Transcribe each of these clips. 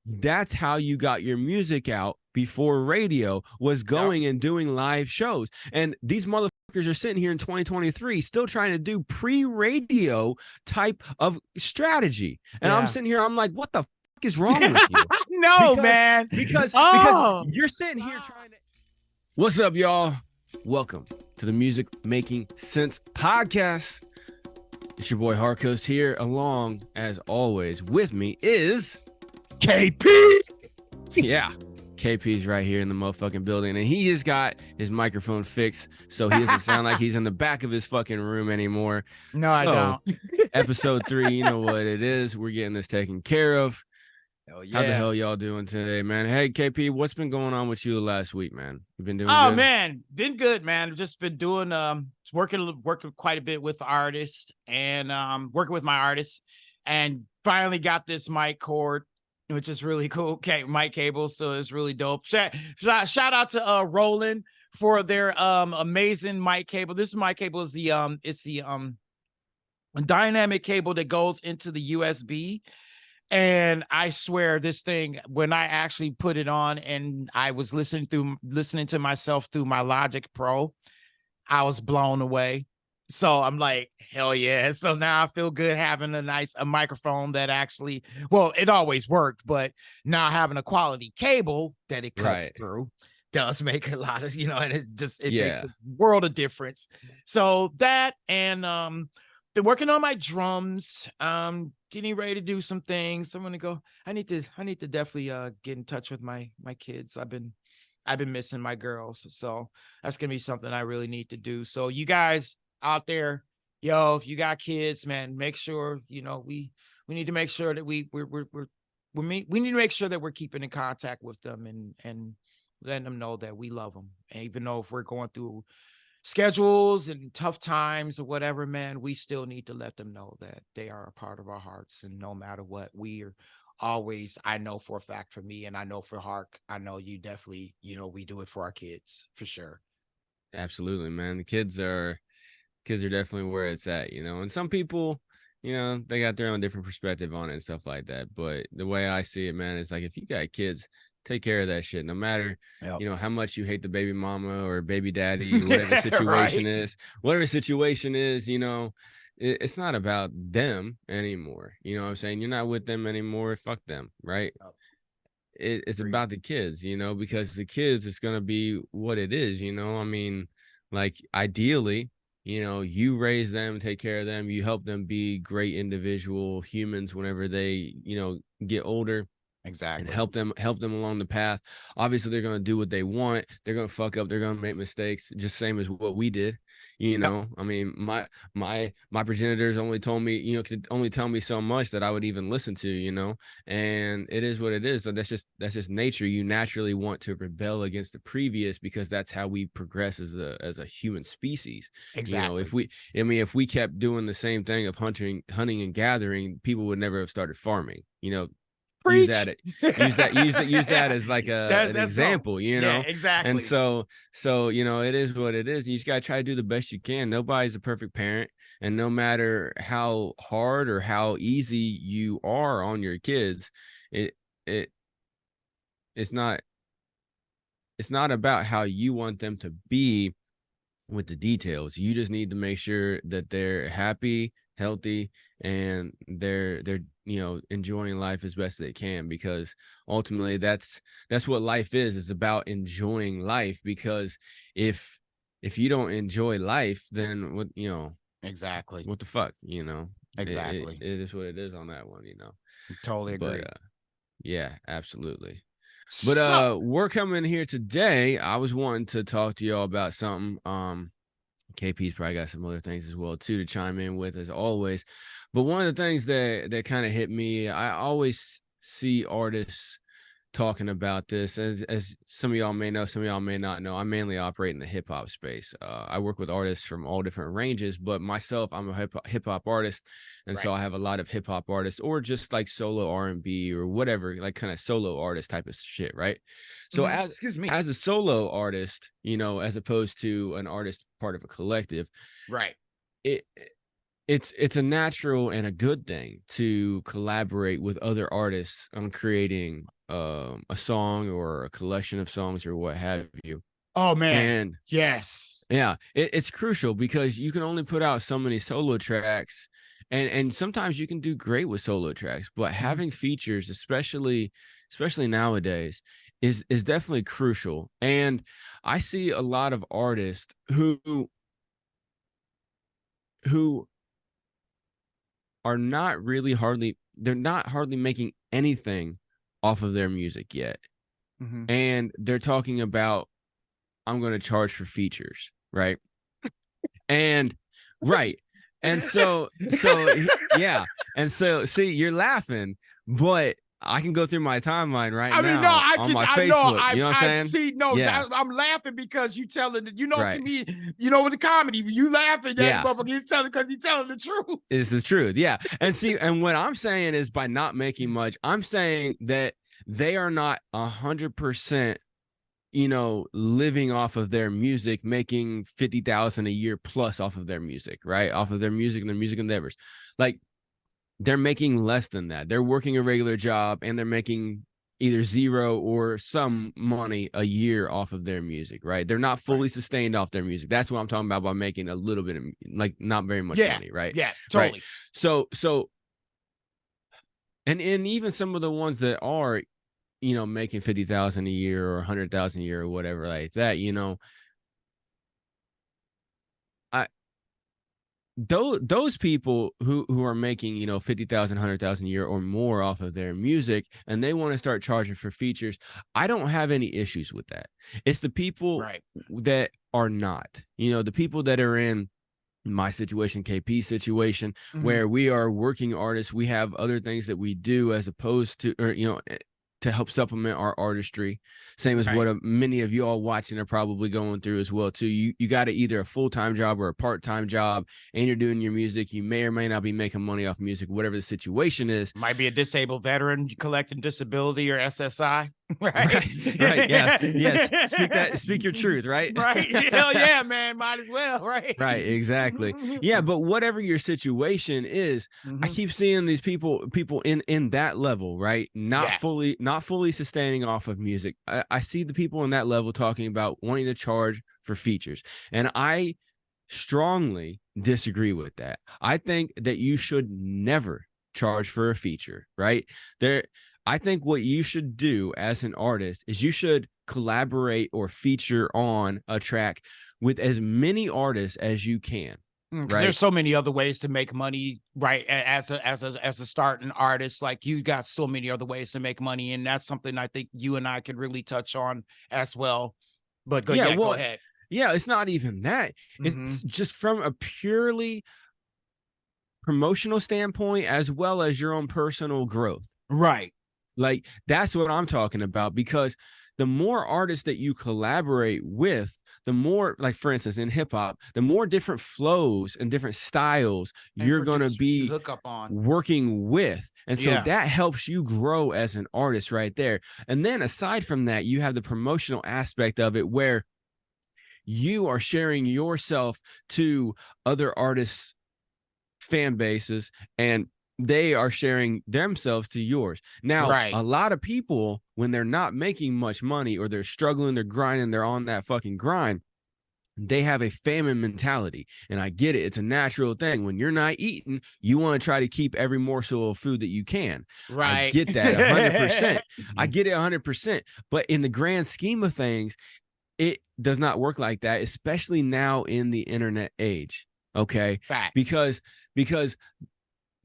that's how you got your music out before radio, was going and doing live shows. And these motherfuckers are sitting here in 2023 still trying to do pre-radio type of strategy. And I'm sitting here, I'm like, what the fuck is wrong with you? No, man. Because you're sitting here trying to. What's up, y'all? Welcome to the Music Making Sense podcast. It's your boy Harcoast here, along as always with me is KP. Yeah, KP's right here in the motherfucking building, and he has got his microphone fixed so he doesn't sound like he's in the back of his fucking room anymore. No, I don't. Episode 3, you know what it is. We're getting this taken care of. Oh, yeah. How the hell y'all doing today, man? Hey, KP, what's been going on with you the last week, man? You've been doing good? Man, been good, man. Just been doing working quite a bit with artists and working with my artists, and finally got this mic cord, which is really cool. Okay, mic cable, so it's really dope. Shout out to Roland for their amazing mic cable. This mic cable is the dynamic cable that goes into the USB. And I swear this thing, when I actually put it on and I was listening to myself through my Logic Pro, I was blown away. So I'm like, hell yeah. So now I feel good having a microphone that actually, well, it always worked, but now having a quality cable that it cuts through does make a lot of, and it makes a world of difference. So that, and been working on my drums, getting ready to do some things. I'm gonna go. I need to definitely get in touch with my kids. I've been missing my girls, so that's gonna be something I really need to do. So you guys out there, if you got kids, man, make sure we need to make sure that we need to make sure that we're keeping in contact with them and letting them know that we love them, and even though if we're going through schedules and tough times or whatever, man, we still need to let them know that they are a part of our hearts. And no matter what, we are always, I know for a fact for me, and I know for Hark, I know you definitely, we do it for our kids for sure. Absolutely, man. The kids are definitely where it's at, and some people, they got their own different perspective on it and stuff like that. But the way I see it, man, is like, if you got kids, take care of that shit, no matter how much you hate the baby mama or baby daddy, whatever situation is, it's not about them anymore. You know what I'm saying? You're not with them anymore. Fuck them, right? It's about the kids, because the kids, it's gonna be what it is. I mean, like, ideally, you raise them, take care of them, you help them be great individual humans whenever they get older. Exactly. And help them along the path. Obviously, they're going to do what they want. They're going to fuck up. They're going to make mistakes, just same as what we did. I mean, my progenitors only told me, could only tell me so much that I would even listen to, and it is what it is. So that's just nature. You naturally want to rebel against the previous, because that's how we progress as a human species. Exactly. If we kept doing the same thing of hunting and gathering, people would never have started farming. Use that as like an example, Yeah, exactly. And so it is what it is. You just gotta try to do the best you can. Nobody's a perfect parent, and no matter how hard or how easy you are on your kids, it's not about how you want them to be with the details. You just need to make sure that they're happy, healthy, and they're enjoying life as best they can, because ultimately that's what life is. It's about enjoying life, because if you don't enjoy life, then what exactly, what the fuck, exactly, it is what it is on that one. Totally agree. But yeah, absolutely. But we're coming here today. I was wanting to talk to y'all about something. KP's probably got some other things as well too to chime in with, as always. But one of the things that kind of hit me, I always see artists talking about this, as some of y'all may know, some of y'all may not know. I mainly operate in the hip hop space. I work with artists from all different ranges, but myself, I'm a hip hop artist, and so I have a lot of hip hop artists, or just like solo R&B or whatever, like kind of solo artist type of shit, right? So as a solo artist, as opposed to an artist part of a collective, right? It's a natural and a good thing to collaborate with other artists on creating a song or a collection of songs or what have you. Oh man. And Yes. yeah, it's crucial because you can only put out so many solo tracks, and sometimes you can do great with solo tracks, but having features, especially nowadays, is definitely crucial. And I see a lot of artists who are not really they're not hardly making anything off of their music yet. And they're talking about, I'm going to charge for features, right? And right. And so yeah. And so see, you're laughing, but I can go through my timeline right I mean, no, now I on can. my I know. Facebook. You know what I'm I've saying? seen. No, Yeah. I'm laughing because you telling it. You know, Right. comedian. You know, with the comedy, you laughing at Yeah. motherfucker. He's telling because he's telling the truth. It's the truth. Yeah. And see, and what I'm saying is by not making much, I'm saying that they are not 100%, you know, living off of their music, making 50,000 a year plus off of their music, right? Off of their music and their music endeavors. Like, they're making less than that. They're working a regular job and they're making either zero or some money a year off of their music, right? They're not fully sustained off their music. That's what I'm talking about by making a little bit of, like, not very much money, right? Yeah, totally. Right. So and even some of the ones that are, you know, making 50,000 a year or 100,000 a year or whatever like that, you know, those people who are making, you know, 50,000, 100,000 a year or more off of their music, and they want to start charging for features, I don't have any issues with that. It's the people that are not, you know, the people that are in my situation, KP situation, where we are working artists, we have other things that we do as opposed to, or, you know, to help supplement our artistry. Same as what many of you all watching are probably going through as well too. You got to either a full-time job or a part-time job, and you're doing your music. You may or may not be making money off music, whatever the situation is. Might be a disabled veteran collecting disability or SSI. Right. Yeah. Yes. Speak your truth. Right. Hell yeah, man. Might as well. Right. Exactly. Yeah. But whatever your situation is, I keep seeing these people in that level, right? Not fully sustaining off of music. I see the people in that level talking about wanting to charge for features. And I strongly disagree with that. I think that you should never charge for a feature, right? I think what you should do as an artist is you should collaborate or feature on a track with as many artists as you can. Right? There's so many other ways to make money, right? As a starting artist, like you got so many other ways to make money, and that's something I think you and I could really touch on as well. But go ahead. Yeah, it's not even that. It's just from a purely promotional standpoint as well as your own personal growth. Right. Like, that's what I'm talking about, because the more artists that you collaborate with, the more, like, for instance, in hip hop, the more different flows and different styles you're going to be working with. And so that helps you grow as an artist right there. And then aside from that, you have the promotional aspect of it where you are sharing yourself to other artists' fan bases, and they are sharing themselves to yours. Now, a lot of people, when they're not making much money or they're struggling, they're grinding, they're on that fucking grind, they have a famine mentality. And I get it. It's a natural thing. When you're not eating, you want to try to keep every morsel of food that you can. I get that 100%. I get it 100%. But in the grand scheme of things, it does not work like that, especially now in the internet age. Okay. Facts. Because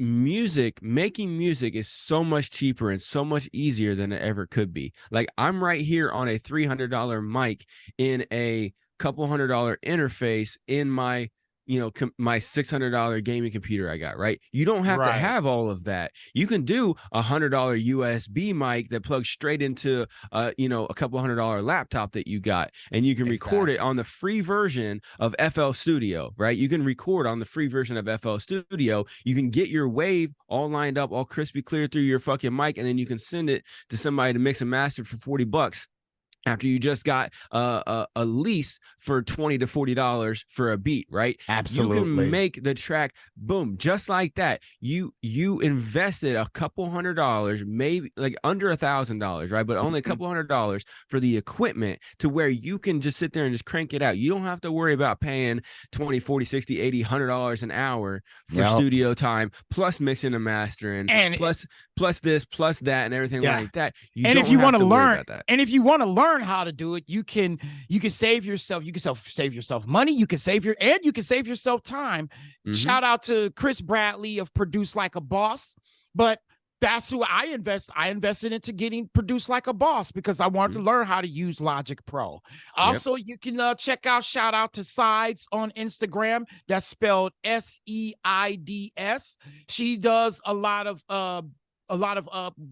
making music is so much cheaper and so much easier than it ever could be. Like, I'm right here on a $300 mic in a couple $100 interface in my, you know, my $600 gaming computer I got, right? You don't have to have all of that. You can do $100 USB mic that plugs straight into you know, a couple $100 laptop that you got, and you can record it on the free version of FL Studio, right? You can record on the free version of FL Studio. You can get your wave all lined up, all crispy clear through your fucking mic, and then you can send it to somebody to mix and master for $40. after you just got a lease for $20 to $40 for a beat, right? Absolutely. You can make the track, boom, just like that. You invested a couple $100, maybe like under $1,000, right? But only a couple $100 for the equipment to where you can just sit there and just crank it out. You don't have to worry about paying 20, 40, 60, 80, $100 an hour for studio time, plus mixing and mastering, and plus this, plus that, and everything like that. And if you want to learn, and if you want to learn how to do it, you can save yourself. You can save yourself money. You can save yourself time. Shout out to Chris Bradley of Produce Like a Boss. But that's who I invested into getting Produce Like a Boss because I wanted to learn how to use Logic Pro. Also, you can shout out to Sides on Instagram. That's spelled SEIDS. She does a lot of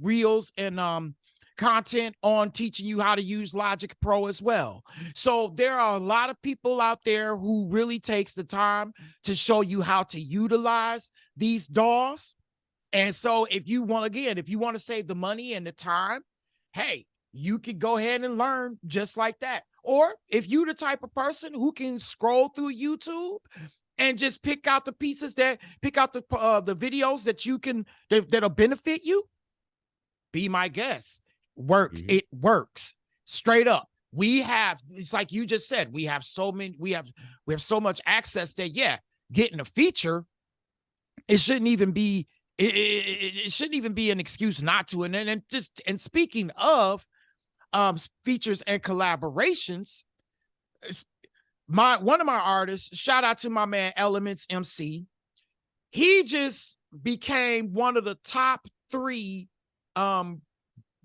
reels and content on teaching you how to use Logic Pro as well. So there are a lot of people out there who really takes the time to show you how to utilize these DAWs. And so if you want to save the money and the time, hey, you could go ahead and learn just like that. Or if you the type of person who can scroll through YouTube and just pick out the pieces the videos that'll benefit you, be my guest. It works straight up. It's like you just said, we have so much access that getting a feature, it shouldn't even be an excuse not to. And speaking of features and collaborations, one of my artists, shout out to my man Elements MC, he just became one of the top 3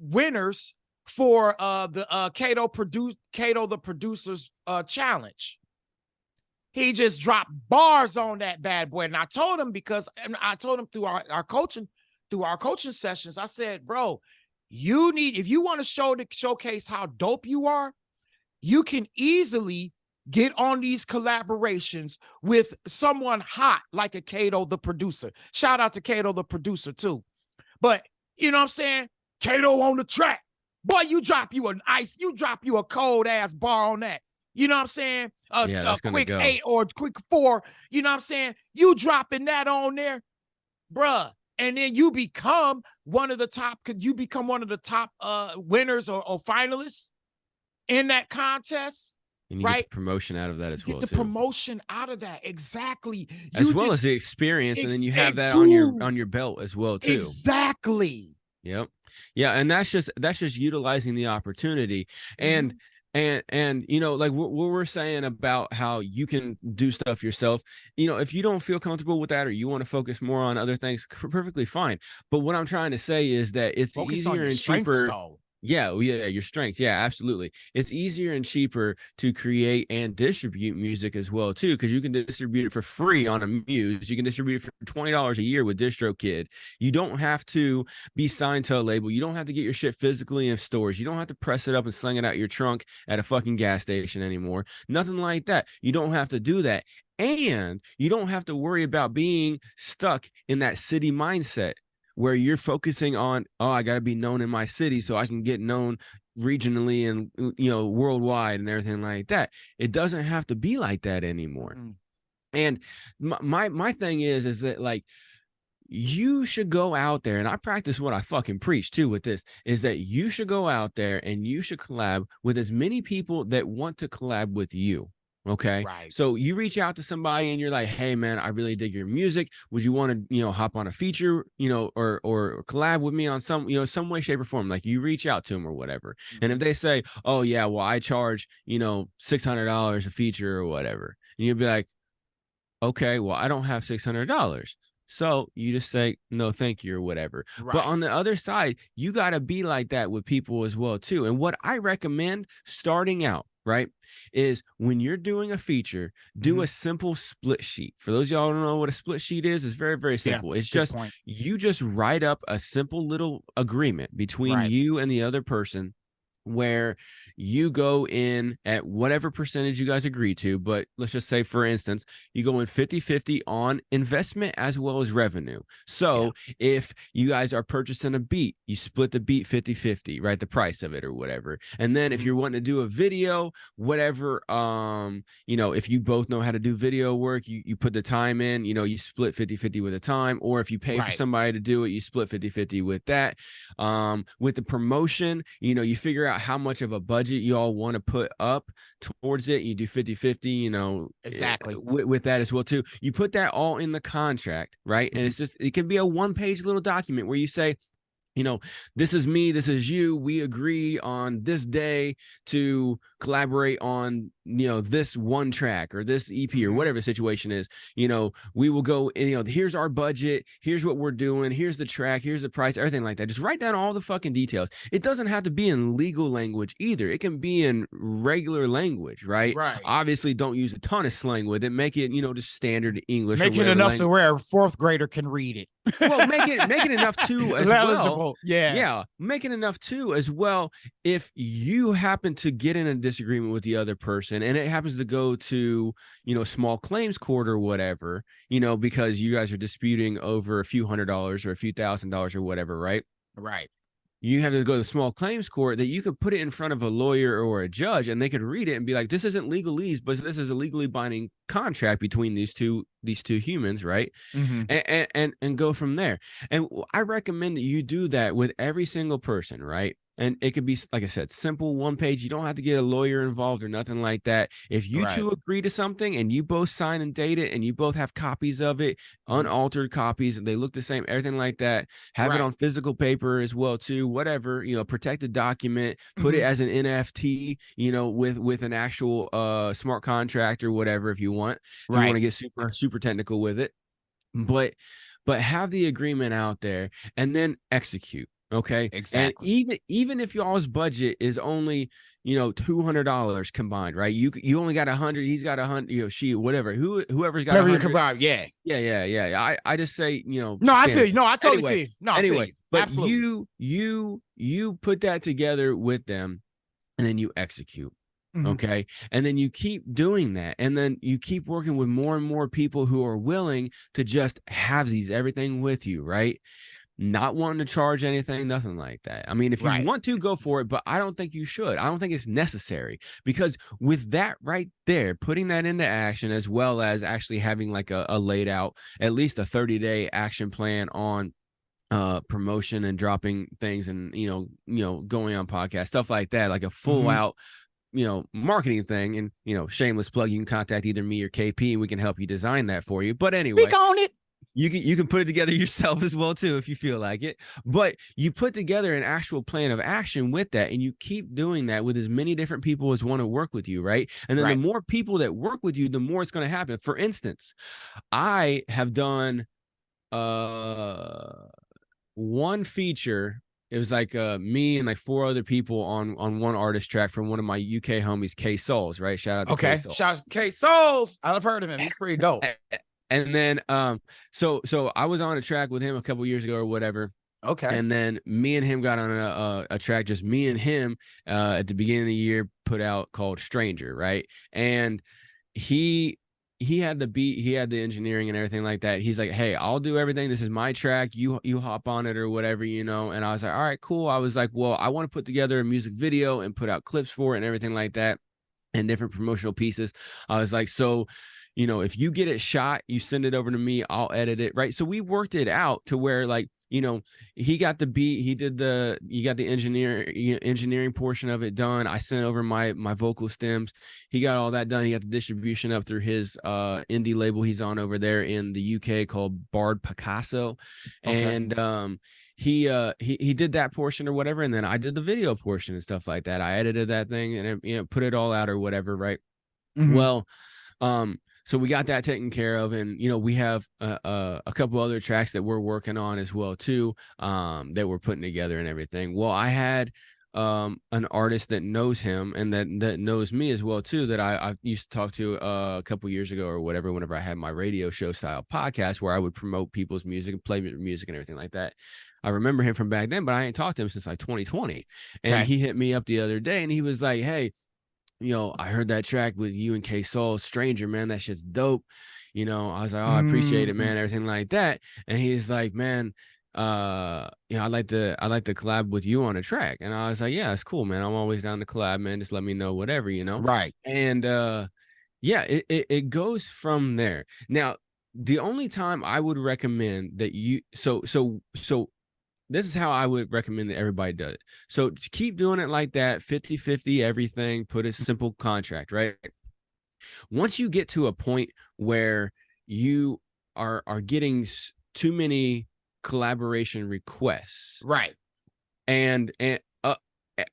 winners for the Cato the Producers Challenge. He just dropped bars on that bad boy. And I told him through our coaching sessions, I said, bro, if you want to showcase how dope you are, you can easily get on these collaborations with someone hot like a Cato the Producer. Shout out to Cato the Producer too. But you know what I'm saying? Cato on the track. Boy, you drop you a cold ass bar on that. You know what I'm saying? A quick 8 or a quick 4. You know what I'm saying? You dropping that on there, bruh. And then you become one of the top winners or finalists in that contest. And you get the promotion out of that as well. Get the promotion out of that. Exactly. As well as the experience. And then you have that on your belt as well, too. Exactly. Yep. Yeah. And that's just utilizing the opportunity. And you know, like what we're saying about how you can do stuff yourself, you know, if you don't feel comfortable with that or you want to focus more on other things, perfectly fine. But what I'm trying to say is that it's easier and cheaper. Yeah, your strength. Yeah, absolutely. It's easier and cheaper to create and distribute music as well, too, because you can distribute it for free on a Muse. You can distribute it for $20 a year with DistroKid. You don't have to be signed to a label. You don't have to get your shit physically in stores. You don't have to press it up and sling it out your trunk at a fucking gas station anymore. Nothing like that. You don't have to do that. And you don't have to worry about being stuck in that city mindset, where you're focusing on, I got to be known in my city so I can get known regionally and, you know, worldwide and everything like that. It doesn't have to be like that anymore. And my thing is that, like, you should go out there, and I practice what I fucking preach too with this, is that you should go out there and you should collab with as many people that want to collab with you. Okay. Right. So you reach out to somebody and you're like, hey man, I really dig your music. Would you want to, you know, hop on a feature, you know, or collab with me on some, you know, some way, shape or form? Like, you reach out to them or whatever. And if they say, oh yeah, well, I charge, you know, $600 a feature or whatever. And you'll be like, okay, well, I don't have $600. So you just say, no, thank you, or whatever. Right. But on the other side, you got to be like that with people as well, too. And what I recommend starting out, right, is when you're doing a feature, do a simple split sheet. For those of y'all who don't know what a split sheet is, it's very, very simple. It's just, you just write up a simple little agreement between you and the other person. where you go in at whatever percentage you guys agree to. But let's just say, for instance, you go in 50-50 on investment as well as revenue. So if you guys are purchasing a beat, you split the beat 50-50, right? The price of it or whatever. And then if you're wanting to do a video, whatever, if you both know how to do video work, you put the time in, you split 50-50 with the time. Or if you pay for somebody to do it, you split 50-50 with that. With the promotion, you figure out how much of a budget you all want to put up towards it. You do 50-50, exactly with that as well too. You put that all in the contract, right? And it can be a 1-page little document where you say, this is me, this is you. We agree on this day to collaborate on, this one track or this EP or whatever the situation is. We will go, here's our budget. Here's what we're doing. Here's the track. Here's the price, everything like that. Just write down all the fucking details. It doesn't have to be in legal language either. It can be in regular language, right? Obviously, don't use a ton of slang with it. Make it, just standard English. Make it enough to where a 4th grader can read it. Well, make it enough too as well. Yeah. Make it enough too as well. If you happen to get in a disagreement with the other person and it happens to go to, small claims court or whatever, because you guys are disputing over a few $100s or a few $1,000s or whatever, right? Right. You have to go to the small claims court, that you could put it in front of a lawyer or a judge and they could read it and be like, this isn't legalese, but this is a legally binding contract between these two humans, right? And go from there. And I recommend that you do that with every single person, right? And it could be, like I said, simple 1-page. You don't have to get a lawyer involved or nothing like that. If you two agree to something and you both sign and date it and you both have copies of it, unaltered copies, and they look the same, everything like that, have it on physical paper as well too, whatever, protected document, put it as an NFT, with an actual smart contract or whatever, if you want. If you want to get super, super technical with it. But have the agreement out there and then execute. Okay. Exactly. And even if y'all's budget is only, $200 combined, right? You only got 100, he's got 100, she, whatever, whoever's got 100 combined. Yeah. I just say, no, I feel you. No, I totally feel you. No, anyway, but absolutely. you put that together with them and then you execute. Okay. And then you keep doing that. And then you keep working with more and more people who are willing to just halvesies everything with you, right? Not wanting to charge anything, nothing like that. I mean, if you want to, go for it, but I don't think you should. I don't think it's necessary, because with that right there, putting that into action, as well as actually having like a laid out, at least a 30-day action plan on promotion and dropping things and, going on podcasts, stuff like that, like a full out, marketing thing. And, shameless plug, you can contact either me or KP and we can help you design that for you. But anyway, speak on it. You can put it together yourself as well too, if you feel like it. But you put together an actual plan of action with that, and you keep doing that with as many different people as want to work with you, right? And then the more people that work with you, the more it's going to happen. For instance, I have done one feature. It was like me and like 4 other people on one artist track from one of my UK homies, K Souls, right? Shout out to K Souls. Shout out to K Souls. I've heard of him. He's pretty dope. And then so I was on a track with him a couple years ago or whatever. Okay. And then me and him got on a track, just me and him, at the beginning of the year, put out, called Stranger, right? And he had the beat, he had the engineering and everything like that. He's like, hey, I'll do everything. This is my track. You hop on it or whatever, And I was like, all right, cool. I was like, well, I want to put together a music video and put out clips for it and everything like that, and different promotional pieces. I was like, so, if you get it shot, you send it over to me, I'll edit it, right? So we worked it out to where, like, he got the beat, you got the engineering portion of it done. I sent over my vocal stems. He got all that done. He got the distribution up through his indie label he's on over there in the UK called Bard Picasso. And he did that portion or whatever, and then I did the video portion and stuff like that. I edited that thing and put it all out or whatever, right? Well, so we got that taken care of, and we have a couple other tracks that we're working on as well too, that we're putting together and everything. Well, I had an artist that knows him and that knows me as well too, that I used to talk to a couple years ago or whatever, whenever I had my radio show style podcast where I would promote people's music and play music and everything like that. I remember him from back then, but I ain't talked to him since like 2020. And Okay. he hit me up the other day and he was like, hey, I heard that track with you and K Soul, Stranger, man. That shit's dope. I was like, oh, I appreciate it, man. Everything like that. And he's like, man, I'd like to collab with you on a track. And I was like, yeah, it's cool, man. I'm always down to collab, man. Just let me know, whatever, Right. And yeah, it goes from there. Now, the only time I would recommend that so this is how I would recommend that everybody does it. So keep doing it like that, 50-50 everything, put a simple contract, right? Once you get to a point where you are getting too many collaboration requests, right, and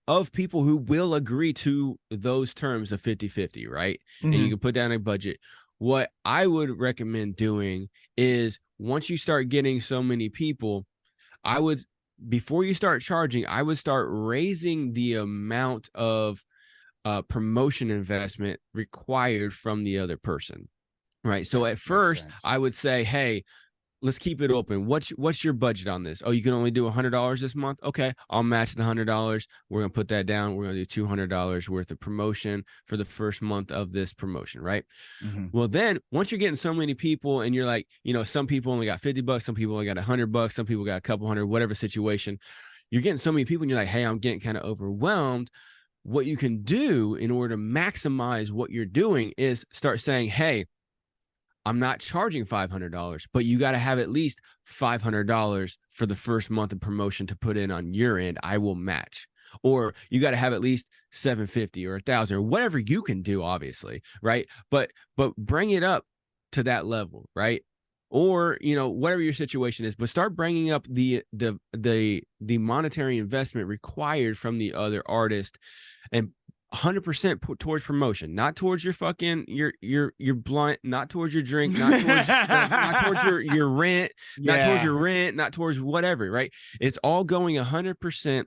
of people who will agree to those terms of 50-50, right? And you can put down a budget. What I would recommend doing is once you start getting so many people, before you start charging, I would start raising the amount of promotion investment required from the other person, right? So at first I would say, hey, let's keep it open. What's your budget on this? Oh, you can only do $100 this month. Okay, I'll match the $100. We're gonna put that down. We're gonna do $200 worth of promotion for the first month of this promotion, right? Well, then once you're getting so many people, and you're like, some people only got $50, some people only got $100, some people got a couple hundred, whatever situation. You're getting so many people, and you're like, hey, I'm getting kind of overwhelmed. What you can do in order to maximize what you're doing is start saying, hey, I'm not charging $500, but you got to have at least $500 for the first month of promotion to put in on your end. I will match. Or you got to have at least $750 or $1,000 or whatever you can do, obviously, right? But bring it up to that level, right? Or whatever your situation is, but start bringing up the monetary investment required from the other artist, and 100% put towards promotion, not towards your fucking your blunt, not towards your drink, not towards not towards your rent, not towards your rent, not towards whatever, right? It's all going 100%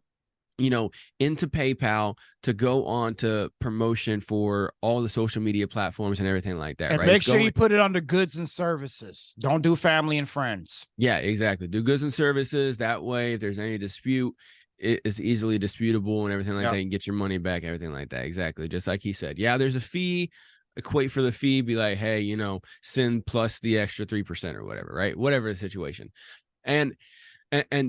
into PayPal to go on to promotion for all the social media platforms and everything like that, and right? make sure you put it under goods and services. Don't do family and friends. Yeah, exactly. Do goods and services. That way, if there's any dispute, it is easily disputable and everything like that. You can get your money back, everything like that. Exactly. Just like he said. Yeah, there's a fee. Equate for the fee. Be like, hey, send plus the extra 3% or whatever, right? Whatever the situation. And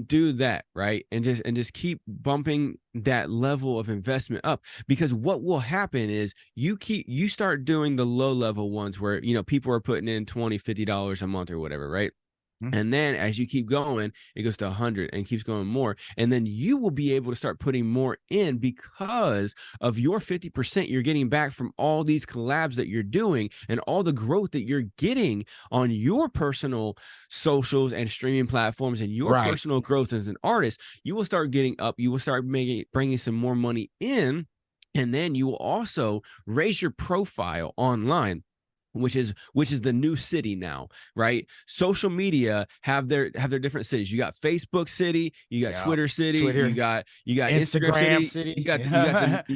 do that, right? And just keep bumping that level of investment up, because what will happen is you start doing the low level ones where people are putting in $20-$50 a month or whatever, right? And then as you keep going, it goes to 100 and keeps going more. And then you will be able to start putting more in because of your 50% you're getting back from all these collabs that you're doing and all the growth that you're getting on your personal socials and streaming platforms and your personal growth as an artist. You will start getting up. You will start bringing some more money in. And then you will also raise your profile online, which is the new city now, right? Social media have their different cities. You got Facebook city, you got Twitter city, you got Instagram city. You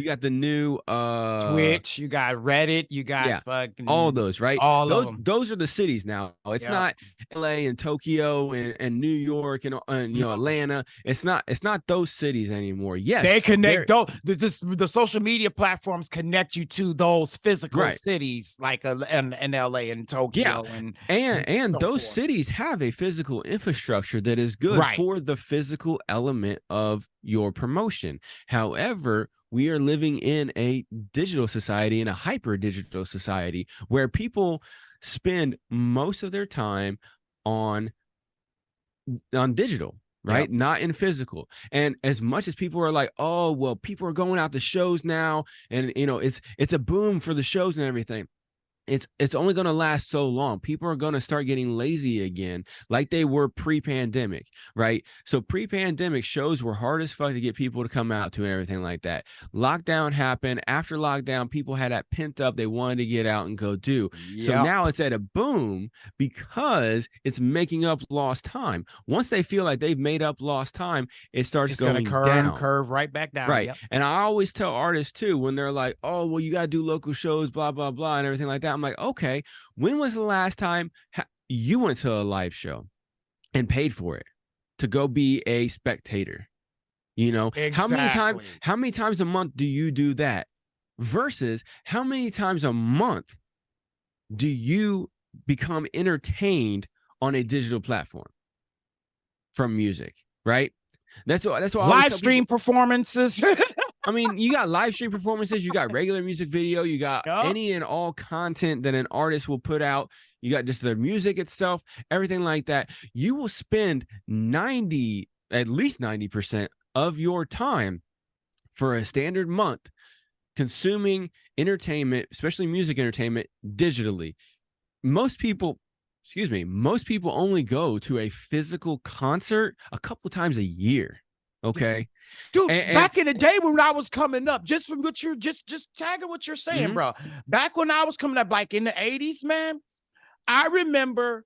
got the new Twitch, you got Reddit, you got fucking all those, right? All of them. Those are the cities now. It's not LA and Tokyo and New York and Atlanta. It's not those cities anymore. Yes, they connect. The social media platforms connect you to those physical cities, like in LA and Tokyo, and so those cities have a physical infrastructure that is good for the physical element of your promotion. However, we are living in a digital society, in a hyper digital society, where people spend most of their time on digital, right? Not in physical. And as much as people are like, oh, well, people are going out to shows now, and it's a boom for the shows and everything. It's only going to last so long. People are going to start getting lazy again, like they were pre-pandemic, right? So pre-pandemic, shows were hard as fuck to get people to come out to and everything like that. Lockdown happened. After lockdown, people had that pent up. They wanted to get out and go do. So now it's at a boom because it's making up lost time. Once they feel like they've made up lost time, it starts going down. Curve right back down. Right. And I always tell artists too, when they're like, oh, well, you got to do local shows, blah, blah, blah, and everything like that. I'm like, okay, when was the last time you went to a live show and paid for it? to go be a spectator. You know, Exactly. how many times a month do you do that versus how many times a month do you become entertained on a digital platform from music, right? That's what I always Live tell stream people. performances. I mean, you got live stream performances, you got regular music video, you got Yup. any and all content that an artist will put out. You got just their music itself, everything like that. You will spend at least 90% of your time for a standard month consuming entertainment, especially music entertainment, digitally. Most people only go to a physical concert a couple times a year. Okay. Dude, back in the day when I was coming up, just from what you're just tagging what you're saying, bro. Back when I was coming up, like in the 80s, man, I remember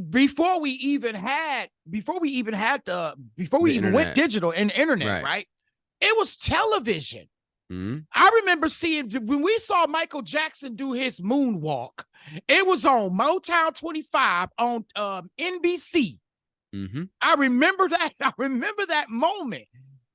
before we even went digital and the internet, right? It was television. I remember seeing when we saw Michael Jackson do his moonwalk, it was on Motown 25 on NBC. I remember that. I remember that moment.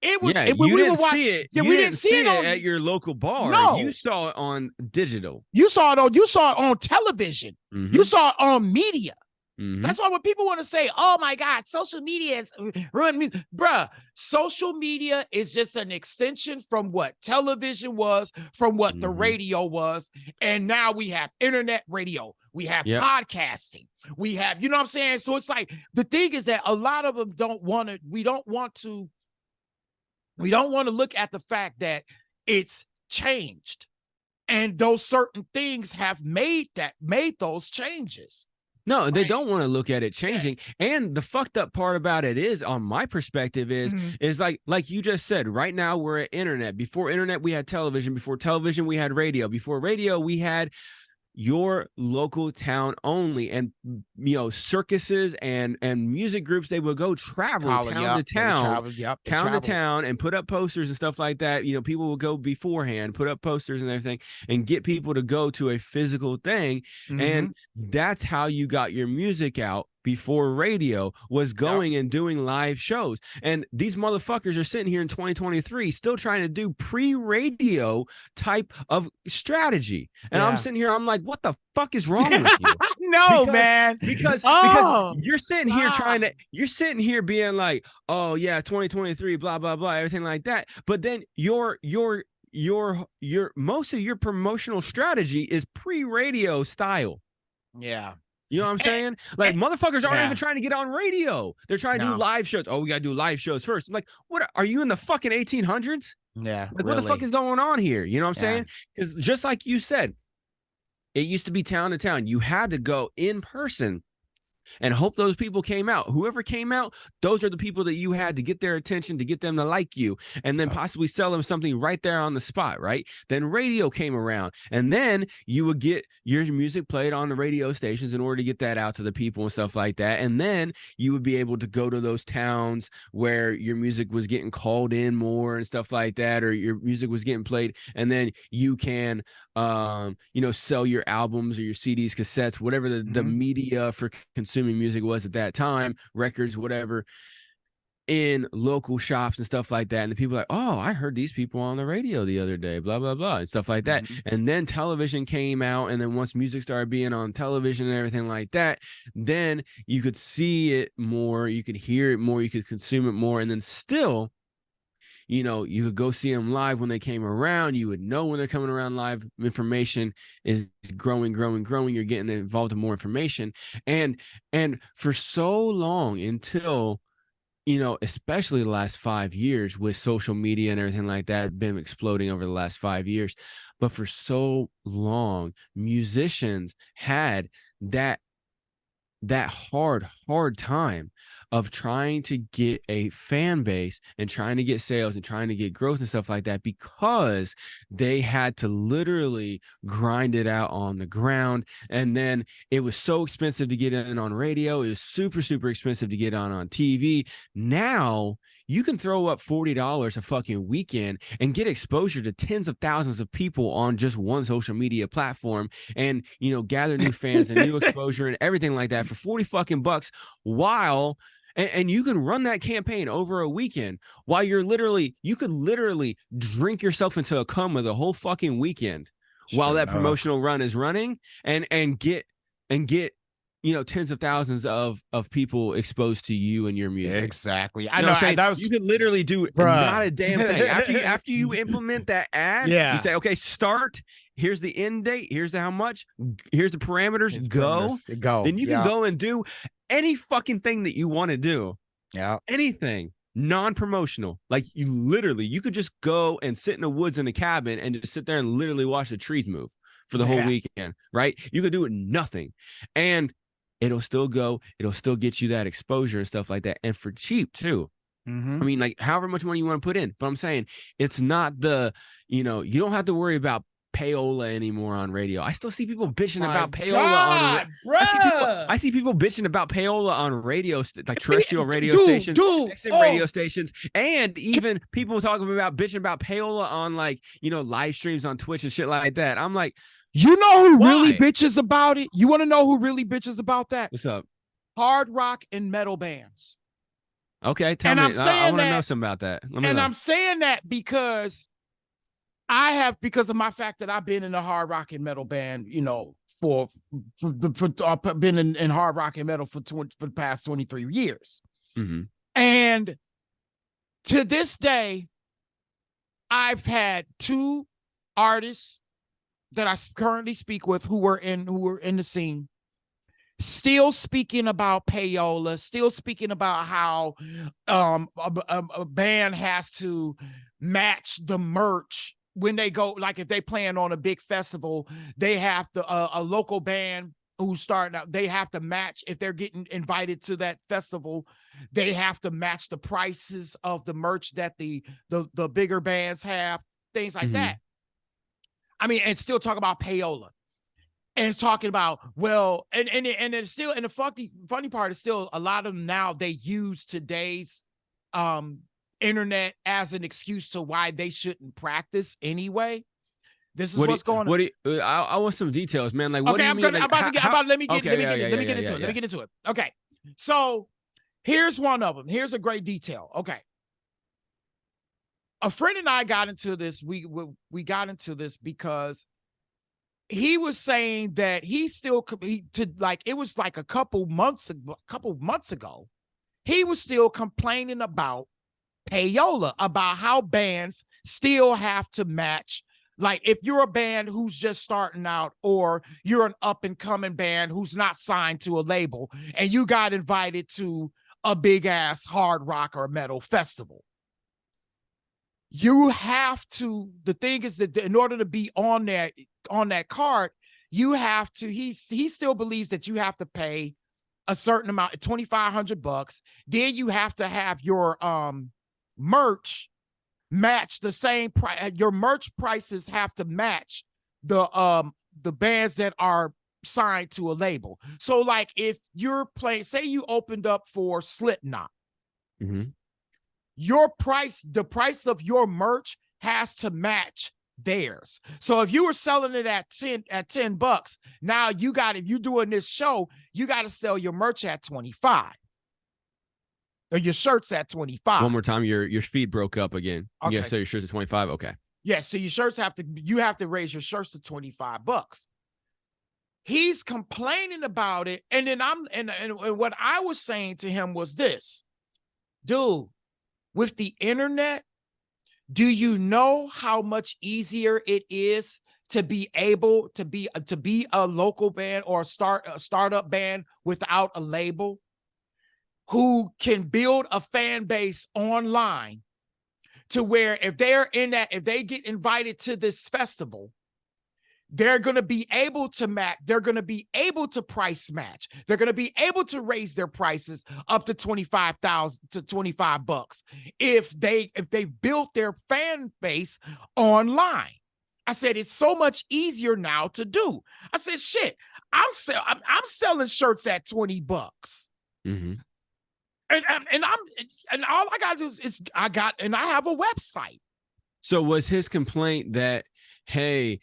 It was you didn't see it. Yeah, we didn't see it at your local bar. No, you saw it on digital. You saw it on television. You saw it on media. That's why when people want to say, "Oh my God, social media is ruined me," bruh, social media is just an extension from what television was, from what the radio was, and now we have internet radio, we have podcasting, we have, you know what I'm saying? So it's like the thing is that a lot of them we don't want to look at the fact that it's changed, and those certain things have made those changes. No, they don't want to look at it changing. Yeah. And the fucked up part about it is, on my perspective, is like you just said, right now we're at internet. Before internet, we had television. Before television, we had radio. Before radio, we had your local town only, and circuses and music groups, they would go travel town to town and put up posters and stuff like that. People will go beforehand, put up posters and everything, and get people to go to a physical thing. And that's how you got your music out before radio was going and doing live shows. And these motherfuckers are sitting here in 2023 still trying to do pre-radio type of strategy. And I'm sitting here, I'm like, what the fuck is wrong with you? No, man. Because you're sitting here you're sitting here being like, oh yeah, 2023, blah, blah, blah, everything like that. But then your most of your promotional strategy is pre-radio style. Yeah. You know what I'm saying? Like, motherfuckers aren't even trying to get on radio. They're trying to do live shows. Oh, we got to do live shows first. I'm like, what? Are you in the fucking 1800s? Yeah. Like, what the fuck is going on here? You know what I'm saying? Because just like you said, it used to be town to town. You had to go in person and hope those people came out. Whoever came out, those are the people that you had to get their attention, to get them to like you, and then possibly sell them something right there on the spot, right? Then radio came around, and then you would get your music played on the radio stations in order to get that out to the people and stuff like that. And then you would be able to go to those towns where your music was getting called in more and stuff like that, or your music was getting played, and then you can sell your albums or your CDs, cassettes, whatever the media for consuming music was at that time, records, whatever, in local shops and stuff like that. And the people are like, oh, I heard these people on the radio the other day, blah, blah, blah, and stuff like that. And then television came out. And then once music started being on television and everything like that, then you could see it more, you could hear it more, you could consume it more. And then still, you could go see them live when they came around. You would know when they're coming around live. Information is growing. You're getting involved in more information. And for so long, until, especially the last 5 years with social media and everything like that, been exploding over the last 5 years. But for so long, musicians had that hard time of trying to get a fan base and trying to get sales and trying to get growth and stuff like that, because they had to literally grind it out on the ground. And then it was so expensive to get in on radio. It was super, super expensive to get on TV. Now you can throw up $40 a fucking weekend and get exposure to tens of thousands of people on just one social media platform, and, gather new fans and new exposure and everything like that for 40 fucking bucks, while And you can run that campaign over a weekend while you could literally drink yourself into a coma the whole fucking weekend while that promotional run is running and get tens of thousands of people exposed to you and your music. Exactly. I know what I'm saying? You could literally do not a damn thing. After you implement that ad, you say, okay, start. Here's the end date. Here's how much. Here's the parameters. Go. Then you can go and do any fucking thing that you want to do. Yeah. Anything non-promotional. Like you could just go and sit in the woods in a cabin and just sit there and literally watch the trees move for the whole weekend, right? You could do nothing. And it'll still get you that exposure and stuff like that. And for cheap too. Mm-hmm. I mean, like however much money you want to put in, but I'm saying it's not you don't have to worry about payola anymore on radio. I still see people bitching about payola I see people bitching about payola on radio, like terrestrial radio stations, radio stations, and even people bitching about payola on like, live streams on Twitch and shit like that. I'm like, you know who really bitches about it? You want to know who really bitches about that? What's up? Hard rock and metal bands. Okay, tell me. I want to know something about that. I'm saying that because because of my fact that I've been in a hard rock and metal band, for been in hard rock and metal for the past 23 years. Mm-hmm. And to this day, I've had 2 artists that I currently speak with who were in the scene, still speaking about payola, still speaking about how a band has to match the merch when they go, like if they playing on a big festival, they have to a local band who's starting out, they have to match. If they're getting invited to that festival, they have to match the prices of the merch that the bigger bands have, things like that. I mean, and still talk about payola, and it's talking about, well, and it's still, and the funny part is still a lot of them now, they use today's internet as an excuse to why they shouldn't practice anyway. This is what's going on. I want some details, man. Like, what do you mean? Let me get into it. Okay. So here's one of them. Here's a great detail. Okay. A friend and I got into this. We got into this because he was saying that it was like a couple months ago, he was still complaining about payola, about how bands still have to match. Like if you're a band who's just starting out, or you're an up and coming band who's not signed to a label, and you got invited to a big ass hard rock or metal festival, you have to, the thing is that in order to be on that card, you have to, he still believes that you have to pay a certain amount, $2,500. Then you have to have your merch match the same price. Your merch prices have to match the bands that are signed to a label. So like if you're playing, say you opened up for Slipknot, the price of your merch has to match theirs. So if you were selling it at $10, now if you're doing this show, you got to sell your merch at $25. Or your shirts at $25. One more time, your feed broke up again. Okay. Yeah, so your shirts at $25. Okay. Yeah, so your shirts have to raise your shirts to $25. He's complaining about it, and then and what I was saying to him was this, dude, with the internet, do you know how much easier it is to be able to be a local band or a startup band without a label, who can build a fan base online to where if they get invited to this festival, they're going to be able to match. They're going to be able to price match. They're going to be able to raise their prices up to $25,000 to $25 if they built their fan base online. I said, it's so much easier now to do. I said, shit, I'm selling shirts at $20. Mm-hmm. And all I got to do is I have a website. So was his complaint that, hey,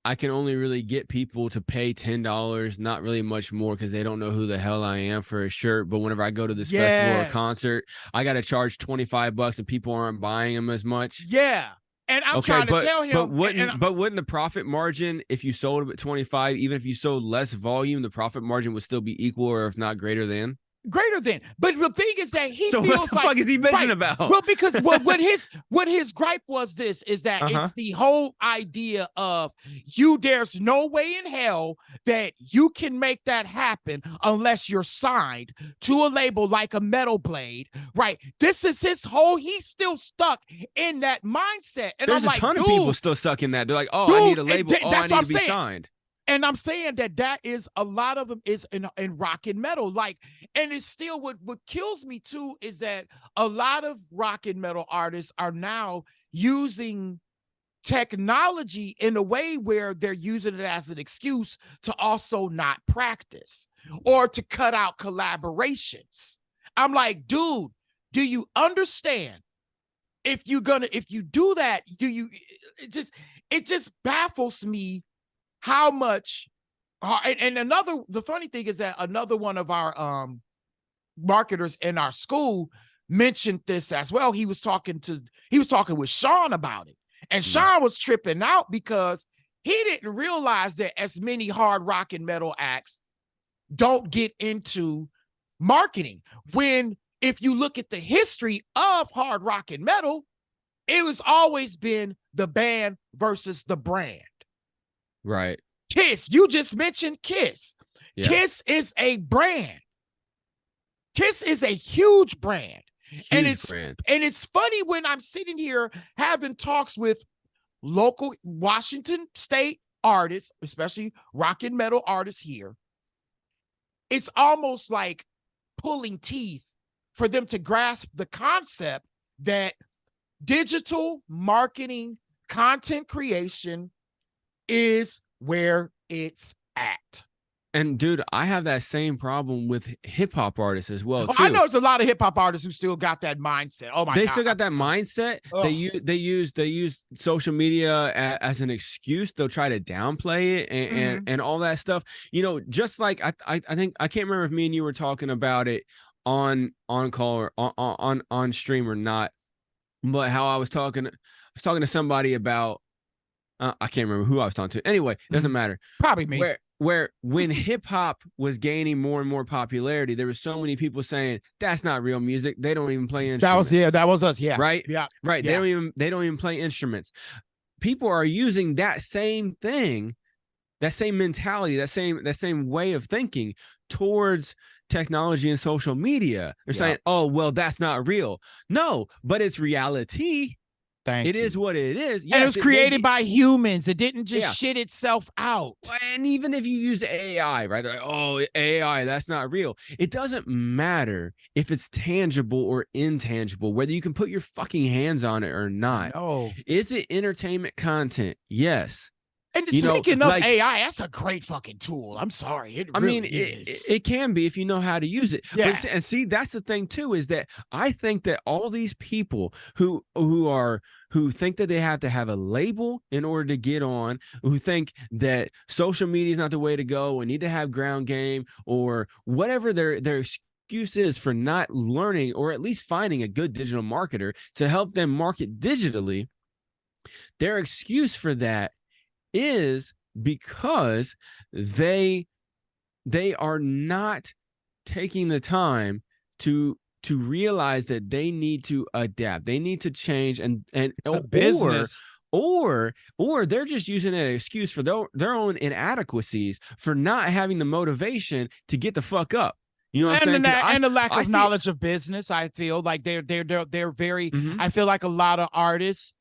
I can only really get people to pay $10, not really much more, because they don't know who the hell I am for a shirt. But whenever I go to this festival or concert, I got to charge $25 and people aren't buying them as much. Yeah. And I'm trying to tell him. But wouldn't the profit margin, if you sold them at 25, even if you sold less volume, the profit margin would still be equal or if not greater than? Greater than. But the thing is that he so feels what the like, fuck is he bitching about? Well, because what his gripe was this is that it's the whole idea of there's no way in hell that you can make that happen unless you're signed to a label like a Metal Blade, right? This is his whole, he's still stuck in that mindset. And there's I'm a ton of people still stuck in that. They're like, oh, I need a label. I need to be signed. And I'm saying that is a lot of them is in rock and metal. Like, and it's still what kills me too is that a lot of rock and metal artists are now using technology in a way where they're using it as an excuse to also not practice or to cut out collaborations. I'm like, dude, do you understand? If you do that, it just baffles me how much. And the funny thing is that another one of our marketers in our school mentioned this as well. He was talking with Sean about it, and Sean was tripping out because he didn't realize that as many hard rock and metal acts don't get into marketing. When if you look at the history of hard rock and metal, it was always been the band versus the brand. Right. Kiss, you just mentioned Kiss. Yeah. Kiss is a brand. Kiss is a huge brand. And it's funny when I'm sitting here having talks with local Washington State artists, especially rock and metal artists here. It's almost like pulling teeth for them to grasp the concept that digital marketing, content creation is where it's at. And dude, I have that same problem with hip hop artists as well. Too. I know there's a lot of hip hop artists who still got that mindset. Oh my God. They still got that mindset. Ugh. They use social media as an excuse. They'll try to downplay it and all that stuff. You know, just like I think I can't remember if me and you were talking about it on call or on stream or not, but how I was talking to somebody about. I can't remember who I was talking to. Anyway, it doesn't matter. Probably me. Where when hip hop was gaining more and more popularity, there were so many people saying that's not real music. They don't even play instruments. That was us. Yeah. Right. Yeah. Right. Yeah. They don't even play instruments. People are using that same thing, that same mentality, that same way of thinking towards technology and social media. They're saying, oh, well, that's not real. No, but it's reality. It is what it is. Yes, and it was created by humans. It didn't just shit itself out. And even if you use AI, right? Like, oh, AI, that's not real. It doesn't matter if it's tangible or intangible, whether you can put your fucking hands on it or not. No. Is it entertainment content? Yes. And speaking of AI, that's a great fucking tool. I'm sorry. It can be if you know how to use it. Yeah. But, and see, that's the thing too, is that I think that all these people who think that they have to have a label in order to get on, who think that social media is not the way to go and need to have ground game or whatever their excuse is for not learning or at least finding a good digital marketer to help them market digitally, their excuse for that is because they are not taking the time to realize that they need to adapt, they need to change, and business. Or they're just using an excuse for their own inadequacies for not having the motivation to get the fuck up. You know what I'm saying? And the lack of knowledge of business. I feel like they're very. I feel like a lot of artists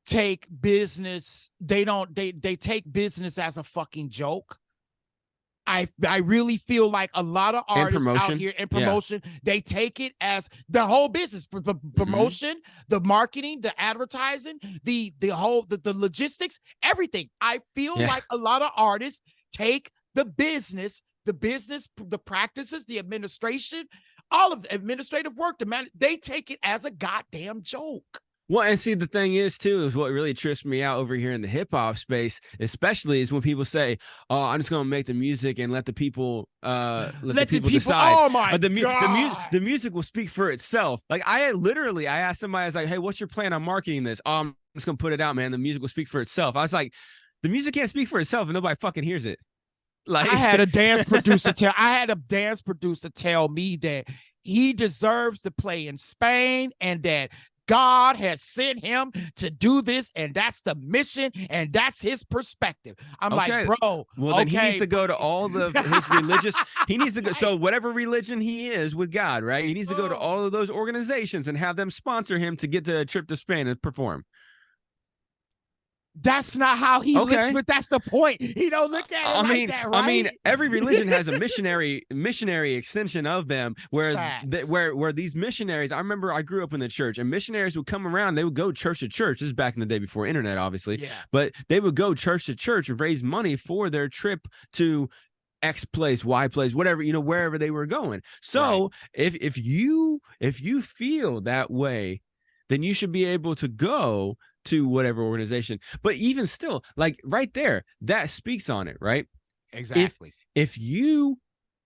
take business. They take business as a fucking joke. I really feel like a lot of artists out here in promotion, they take it as the whole business, promotion, the marketing, the advertising, the logistics, everything. I feel like a lot of artists take the business, the practices, the administration, all of the administrative work, they take it as a goddamn joke. Well, and see, the thing is, too, is what really trips me out over here in the hip hop space, especially, is when people say, "Oh, I'm just gonna make the music and let the people Let the people, decide." oh my The God. music will speak for itself. Like I asked somebody, I was like, "Hey, what's your plan on marketing this?" "Oh, I'm just gonna put it out, man. The music will speak for itself." I was like, "The music can't speak for itself, and nobody fucking hears it." I Like, had a dance producer tell me that he deserves to play in Spain and that God has sent him to do this, and that's the mission, and that's his perspective. I'm like, okay. bro, Well, then he needs okay. to go to all of his religious. He needs to go. So whatever religion he is with God, right? He needs to go to all of those organizations and have them sponsor him to get to a trip to Spain and perform. That's not how he looks, Okay. but that's the point. He don't look at it like that, right? I mean, every religion has a missionary extension of them where these missionaries, I remember I grew up in the church and missionaries would come around, they would go church to church. This is back in the day before internet, obviously. Yeah. But they would go church to church and raise money for their trip to X place, Y place, whatever, wherever they were going. So if you feel that way, then you should be able to go to whatever organization. But even still, like right there, that speaks on it, right? Exactly. If you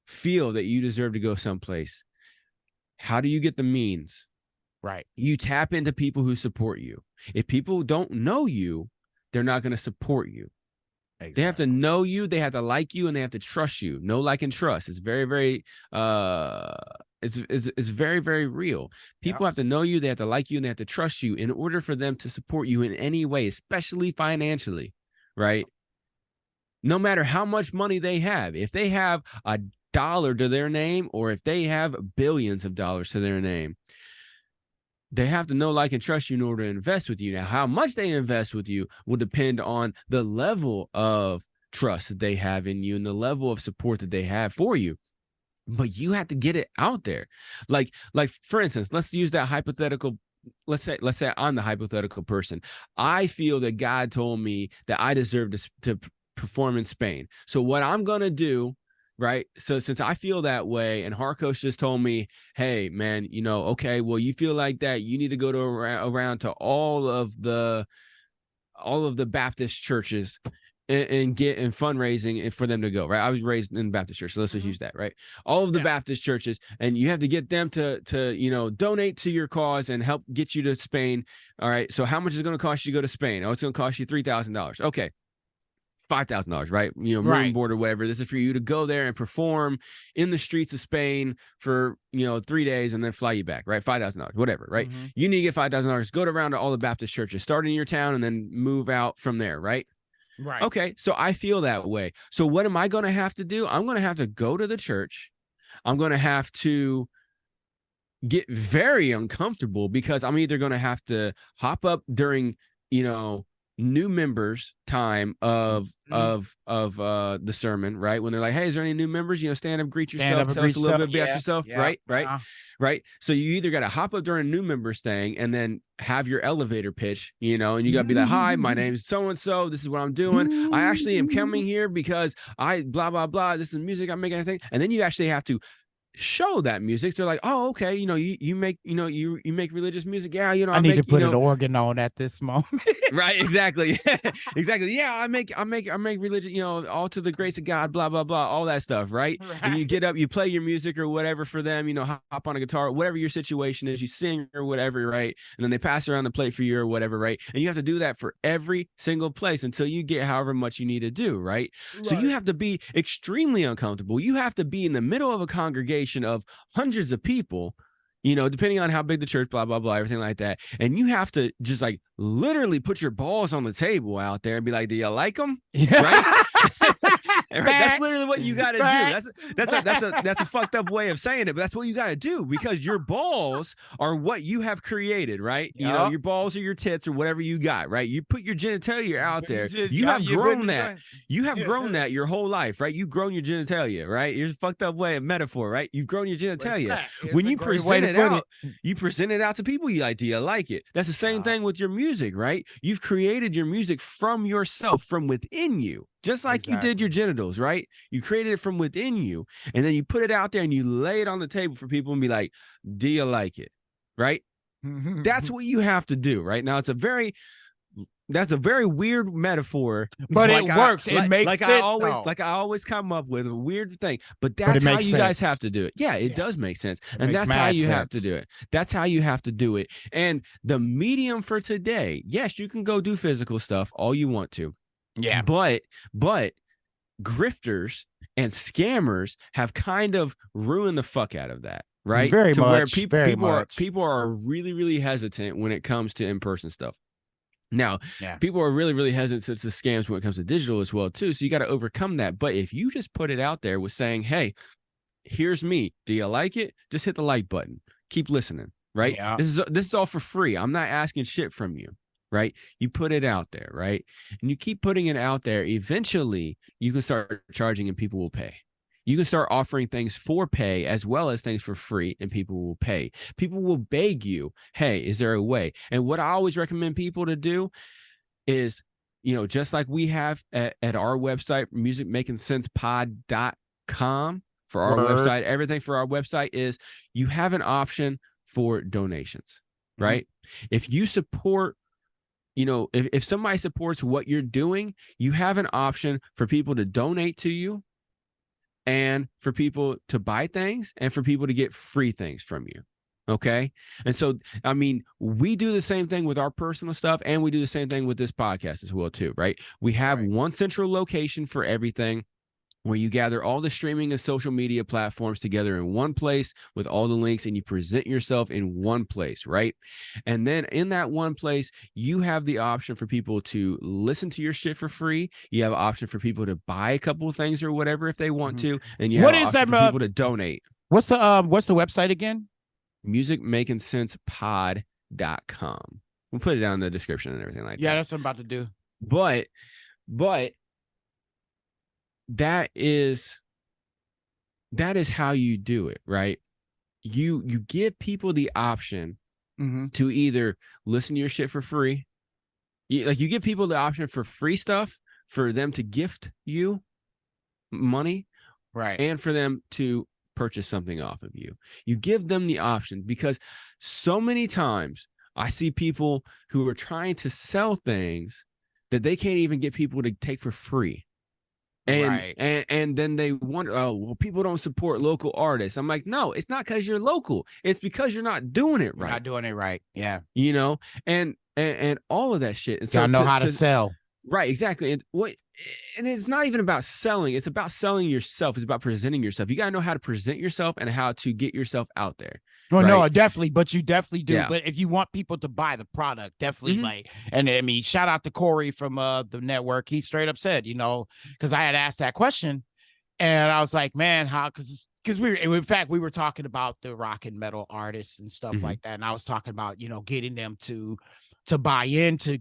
feel that you deserve to go someplace, how do you get the means? Right. You tap into people who support you. If people don't know you, they're not going to support you. Exactly. They have to know you, they have to like you, and they have to trust you. Know, like, and trust. It's very, very it's very, very real. People have to know you, they have to like you, and they have to trust you in order for them to support you in any way, especially financially, right? No matter how much money they have, if they have $1 to their name, or if they have billions of dollars to their name, they have to know, like, and trust you in order to invest with you. Now, how much they invest with you will depend on the level of trust that they have in you and the level of support that they have for you. But you have to get it out there. Like for instance, let's use that hypothetical. Let's say I'm the hypothetical person. I feel that God told me that I deserve to perform in Spain. So what I'm going to do, right? So since I feel that way, and Harkos just told me, hey, man, okay, well, you feel like that, you need to go to around to all of the Baptist churches and get in fundraising for them to go, right? I was raised in the Baptist church, so let's just use that, right? All of the Baptist churches, and you have to get them to donate to your cause and help get you to Spain. All right, so how much is it going to cost you to go to Spain? Oh, it's going to cost you $3,000. Okay, $5,000, right? Room and board or whatever. This is for you to go there and perform in the streets of Spain for 3 days and then fly you back, right? $5,000, whatever, right? You need to get $5,000. Go around to all the Baptist churches, start in your town, and then move out from there, right? Right. Okay, so I feel that way. So what am I going to have to do? I'm going to have to go to the church. I'm going to have to get very uncomfortable because I'm either going to have to hop up during, new members time of the sermon, right? When they're like, hey, is there any new members? Stand up, greet yourself, tell us a little bit about yourself, right? Right. So you either got to hop up during a new members thing and then have your elevator pitch, and you got to be like, hi, my name's so-and-so. This is what I'm doing. I actually am coming here because I blah, blah, blah. This is music I'm making, anything. And then you actually have to show that music. So they're like, oh, okay, you make you make religious music. Yeah, I need to put an organ on at this moment. Right, exactly. Exactly. Yeah, I make religion, all to the grace of God, blah, blah, blah, all that stuff, right? And you get up, you play your music or whatever for them, hop on a guitar, whatever your situation is, you sing or whatever, right? And then they pass around the plate for you or whatever, right? And you have to do that for every single place until you get however much you need to do, right? So you have to be extremely uncomfortable. You have to be in the middle of a congregation of hundreds of people, depending on how big the church, blah, blah, blah, everything like that. And you have to just like literally put your balls on the table out there and be like, do you like them? Right? That's literally what you got to do. That's a fucked up way of saying it, but that's what you got to do because your balls are what you have created, right? Your balls are your tits or whatever you got, right? You put your genitalia out there. You have grown that. You have grown that your whole life, right? You've grown your genitalia, right? Here's a fucked up way of metaphor, right? You've grown your genitalia. When you present it out, you present it out to people. You like, do you like it? That's the same thing with your music, right? You've created your music from yourself, from within you. Just like you did your genitals, right? You created it from within you, and then you put it out there and you lay it on the table for people and be like, do you like it? Right? That's what you have to do. Right now, that's a very weird metaphor, but it works. It makes like sense. I always come up with a weird thing, but it that's how makes you guys sense. have to do it. Yeah, it does make sense, It and makes that's how mad you have to sense. do it. That's how you have to do it. And the medium for today, yes, you can go do physical stuff all you want to. Yeah. But grifters and scammers have kind of ruined the fuck out of that, right? Very to much. where Very much. people are really, really hesitant when it comes to in-person stuff. Now, Yeah. people are really, really hesitant to scams when it comes to digital as well, too. So you got to overcome that. But if you just put it out there with saying, hey, here's me. Do you like it? Just hit the like button. Keep listening, right? Yeah. This is all for free. I'm not asking shit from you, right? You put it out there, right? And you keep putting it out there. Eventually, you can start charging and people will pay. You can start offering things for pay as well as things for free, and people will pay. People will beg you, hey, is there a way? And what I always recommend people to do is, just like we have at our website, musicmakingsense.pod.com for our website, everything for our website is you have an option for donations, right? If you support, if somebody supports what you're doing, you have an option for people to donate to you, and for people to buy things, and for people to get free things from you. Okay. And so, I mean, we do the same thing with our personal stuff, and we do the same thing with this podcast as well, too, right? We have one central location for everything, where you gather all the streaming and social media platforms together in one place with all the links, and you present yourself in one place, right? And then in that one place, you have the option for people to listen to your shit for free. You have an option for people to buy a couple of things or whatever if they want to, and you have an option for people to donate. What's the website again? musicmakingsense.pod.com. We'll put it down in the description and everything like that. Yeah, that's what I'm about to do. But that is how you do it, right? You give people the option to either listen to your shit for free. You give people the option for free stuff, for them to gift you money, right, and for them to purchase something off of you. You give them the option, because so many times I see people who are trying to sell things that they can't even get people to take for free. And then they wonder, oh, well, people don't support local artists. I'm like, no, it's not because you're local. It's because you're not doing it right. You're not doing it right. Yeah. And all of that shit. And so gotta know how to sell. Right, exactly. And it's not even about selling. It's about selling yourself. It's about presenting yourself. You got to know how to present yourself and how to get yourself out there. Well, no, definitely. But you definitely do. Yeah. But if you want people to buy the product, definitely and I mean, shout out to Corey from the network. He straight up said, because I had asked that question, and I was like, man, how? Because we were talking about the rock and metal artists and stuff like that. And I was talking about, getting them to buy in, to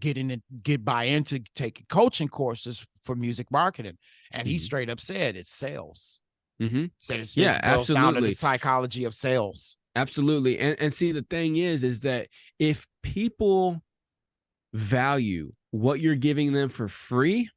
buy into taking coaching courses for music marketing. And he straight up said it's sales. Said it's absolutely down to the psychology of sales. Absolutely. And see, the thing is that if people value what you're giving them for free,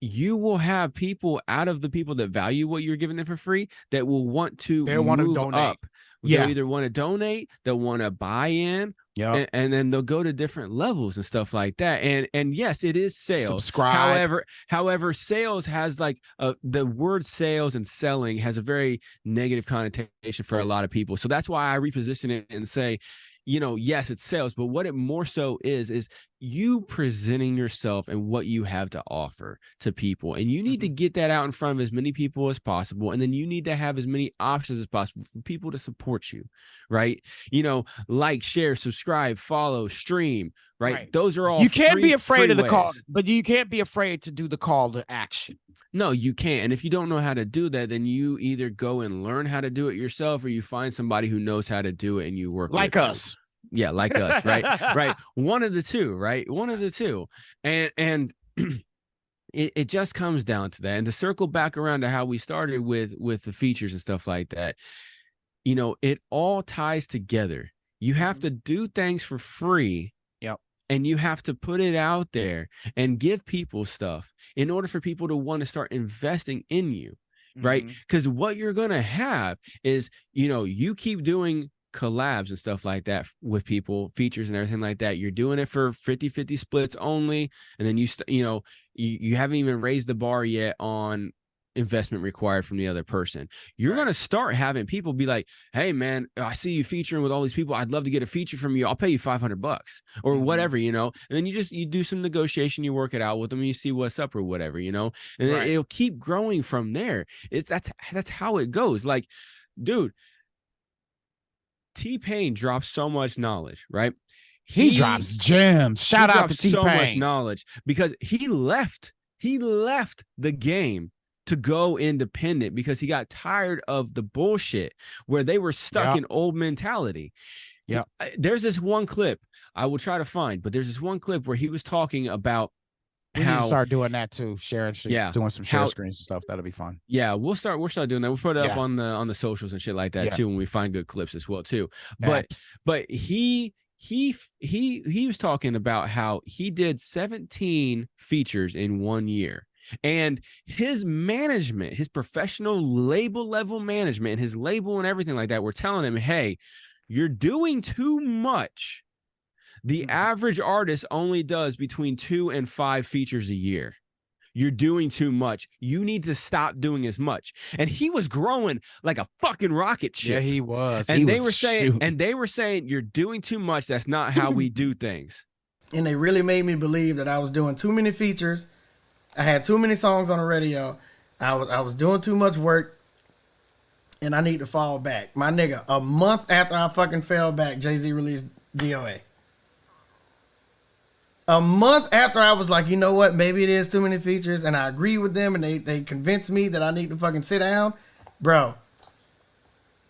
you will have people, out of the people that value what you're giving them for free, that will want to move up. They'll either want to donate, they'll want to buy in, and then they'll go to different levels and stuff like that. And yes, it is sales. Subscribe. However, sales has the word sales and selling has a very negative connotation for a lot of people. So that's why I reposition it and say, yes, it's sales, but what it more so is you presenting yourself and what you have to offer to people. And you need to get that out in front of as many people as possible. And then you need to have as many options as possible for people to support you, right? Like, share, subscribe, follow, stream, right? Those are all you can't be afraid of the call, ways. but you can't be afraid to do the call to action. No, you can't. And if you don't know how to do that, then you either go and learn how to do it yourself, or you find somebody who knows how to do it and you work like with us. them. Yeah, like us, right? Right. One of the two, right? One of the two. And it just comes down to that. And to circle back around to how we started with the features and stuff like that, it all ties together. You have to do things for free. And you have to put it out there and give people stuff in order for people to want to start investing in you, right? Because what you're going to have is, you keep doing collabs and stuff like that with people, features and everything like that, you're doing it for 50-50 splits only, and then you haven't even raised the bar yet on investment required from the other person. You're going to start having people be like, hey man, I see you featuring with all these people, I'd love to get a feature from you, I'll pay you $500 or whatever, and then you do some negotiation, you work it out with them, and you see what's up or whatever, and then it'll keep growing from there. That's how it goes. Like, dude, T-Pain drops so much knowledge, right? He drops gems. Shout out to T-Pain. So much knowledge because he left the game to go independent because he got tired of the bullshit where they were stuck in old mentality. Yeah. There's this one clip I will try to find, but there's this one clip where he was talking about we need to start doing that too, sharing doing some share screens and stuff. That'll be fun. Yeah, we'll start doing that. We'll put it up on the socials and shit like that too when we find good clips as well too. But he was talking about how he did 17 features in 1 year. And his management, his professional label level management, and his label and everything like that, were telling him, hey, you're doing too much. The average artist only does between 2 and 5 features a year. You're doing too much. You need to stop doing as much. And he was growing like a fucking rocket ship. Yeah, he was. And they were saying, you're doing too much. That's not how we do things. And they really made me believe that I was doing too many features. I had too many songs on the radio. I was doing too much work, and I need to fall back. My nigga, a month after I fucking fell back, Jay-Z released DOA. A month after I was like, you know what, maybe it is too many features, and I agree with them, and they convinced me that I need to fucking sit down. Bro,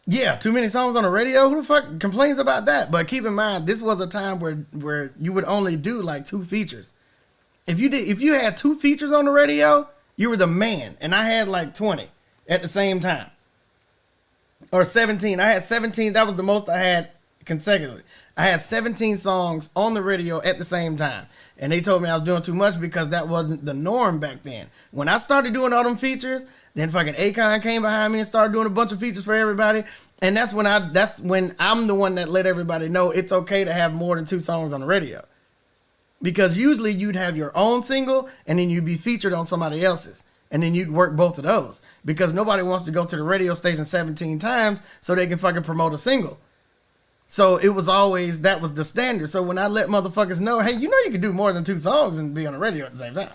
yeah, too many songs on the radio? Who the fuck complains about that? But keep in mind, this was a time where you would only do like 2 features. If you had 2 features on the radio, you were the man. And I had like 20 at the same time. Or 17. I had 17. That was the most I had consecutively. I had 17 songs on the radio at the same time. And they told me I was doing too much because that wasn't the norm back then. When I started doing all them features, then fucking Akon came behind me and started doing a bunch of features for everybody. And that's when I'm the one that let everybody know it's okay to have more than 2 songs on the radio. Because usually you'd have your own single and then you'd be featured on somebody else's. And then you'd work both of those. Because nobody wants to go to the radio station 17 times so they can fucking promote a single. So it was always, that was the standard. So when I let motherfuckers know, hey, you can do more than 2 songs and be on the radio at the same time.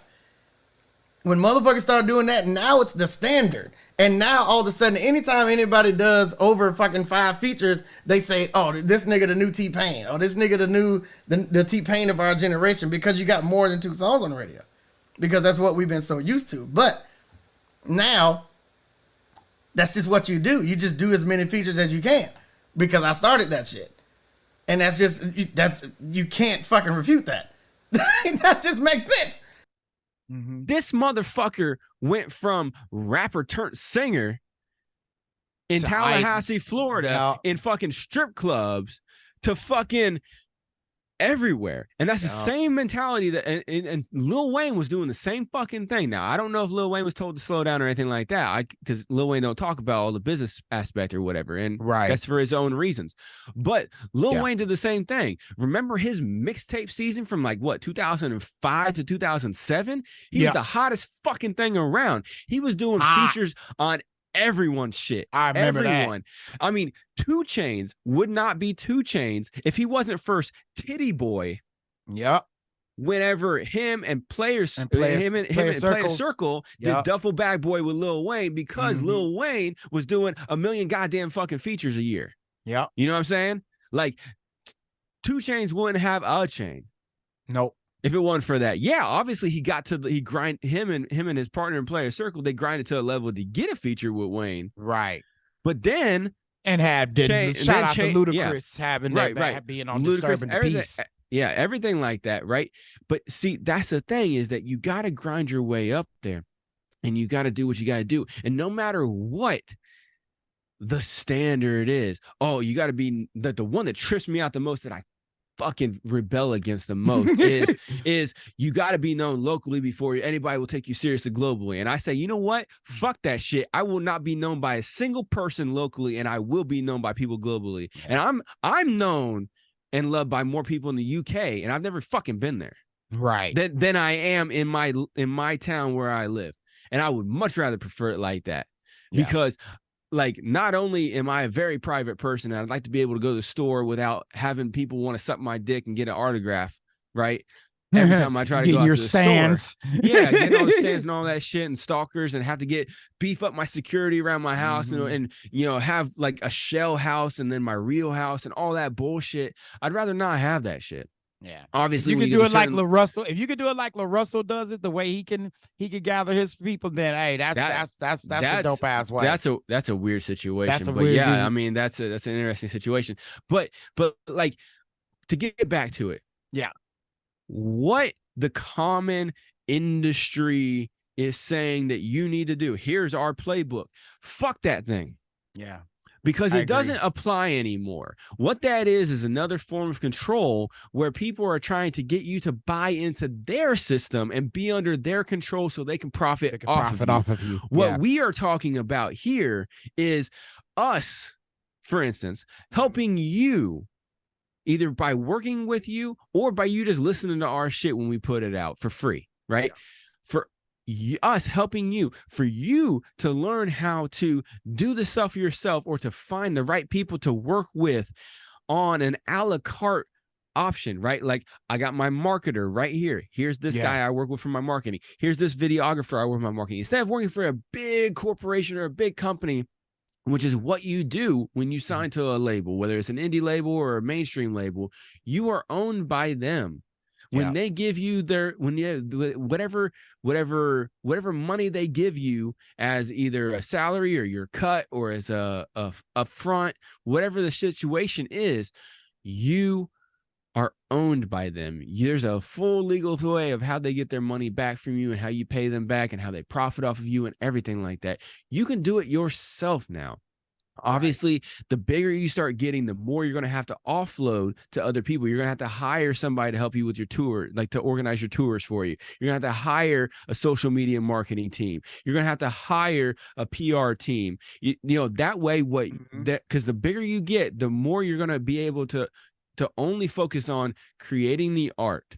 When motherfuckers start doing that, now it's the standard. And now all of a sudden, anytime anybody does over fucking 5 features, they say, oh, this nigga the new T-Pain. Oh, this nigga the T-Pain of our generation, because you got more than 2 songs on the radio. Because that's what we've been so used to. But now, that's just what you do. You just do as many features as you can. Because I started that shit. And you can't fucking refute that. That just makes sense. Mm-hmm. This motherfucker went from rapper turned singer in Tallahassee, Florida, in fucking strip clubs to fucking everywhere. And that's the same mentality that and Lil Wayne was doing the same fucking thing. Now, I don't know if Lil Wayne was told to slow down or anything like that, because Lil Wayne don't talk about all the business aspect or whatever, and that's for his own reasons. But Lil Wayne did the same thing. Remember his mixtape season from 2005 to 2007? He was the hottest fucking thing around. He was doing features on everyone's shit. I remember that. I mean, 2 Chainz would not be 2 Chainz if he wasn't first Titty Boy. Yep. Whenever him and Player Circle did Duffel Bag Boy with Lil Wayne, because Lil Wayne was doing a million goddamn fucking features a year. Yeah. You know what I'm saying? Like 2 Chainz wouldn't have a chain. Nope. If it wasn't for that. Yeah, obviously he grind him and his partner in Player Circle, they grinded to a level to get a feature with Wayne. Right. But then shout out to Ludacris having that being on Disturbing the Peace. Yeah, everything like that, right? But see, that's the thing, is that you got to grind your way up there and you got to do what you got to do. And no matter what the standard is, you got to be the one that trips me out the most, that I fucking rebel against the most is you got to be known locally before anybody will take you seriously globally. And I say, you know what? Fuck that shit. I will not be known by a single person locally, and I will be known by people globally. And I'm known and loved by more people in the UK, and I've never fucking been there. Right. Than I am in my town where I live. And I would much rather prefer it like that. Because like, not only am I a very private person, and I'd like to be able to go to the store without having people want to suck my dick and get an autograph, right? Every time I try to go out to the stands. store. Yeah, getting all the stands and all that shit, and stalkers, and have to beef up my security around my house, and have like a shell house and then my real house and all that bullshit. I'd rather not have that shit. Yeah, obviously, if you could do it like LaRussell. If you could do it like LaRussell does it, the way he could gather his people, then hey, that's a dope ass way. That's a weird situation. That's a but weird yeah, reason. I mean that's an interesting situation. But like, to get back to it, what the common industry is saying that you need to do. Here's our playbook. Fuck that thing. Yeah. Because it doesn't apply anymore. What that is another form of control where people are trying to get you to buy into their system and be under their control so they can profit off of you. What we are talking about here is us, for instance, helping you either by working with you or by you just listening to our shit when we put it out for free, right? For us helping you, for you to learn how to do the stuff yourself, or to find the right people to work with on an a la carte option, right? Like, I got my marketer right here. Here's this guy I work with for my marketing. Here's this videographer I work with my marketing. Instead of working for a big corporation or a big company, which is what you do when you sign to a label, whether it's an indie label or a mainstream label, you are owned by them. When they give you whatever money they give you as either a salary or your cut or as a upfront, whatever the situation is, you are owned by them. There's a full legal way of how they get their money back from you and how you pay them back and how they profit off of you and everything like that. You can do it yourself now. Obviously, the bigger you start getting, the more you're going to have to offload to other people. You're going to have to hire somebody to help you with your tour, like to organize your tours for you. You're going to have to hire a social media marketing team. You're going to have to hire a PR team. You know, that way, because the bigger you get, the more you're going to be able to only focus on creating the art,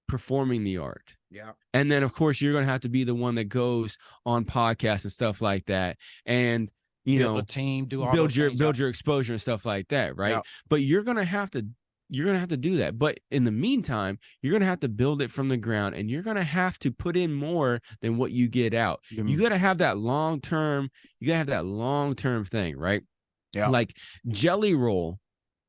performing the art. Yeah. And then, of course, you're going to have to be the one that goes on podcasts and stuff like that. And build a team, build your exposure and stuff like that, right? But you're gonna have to do that. But in the meantime, you're gonna have to build it from the ground, and you're gonna have to put in more than what you get out. You gotta have that long term. You gotta have that long term thing, right? Yeah. Like Jelly Roll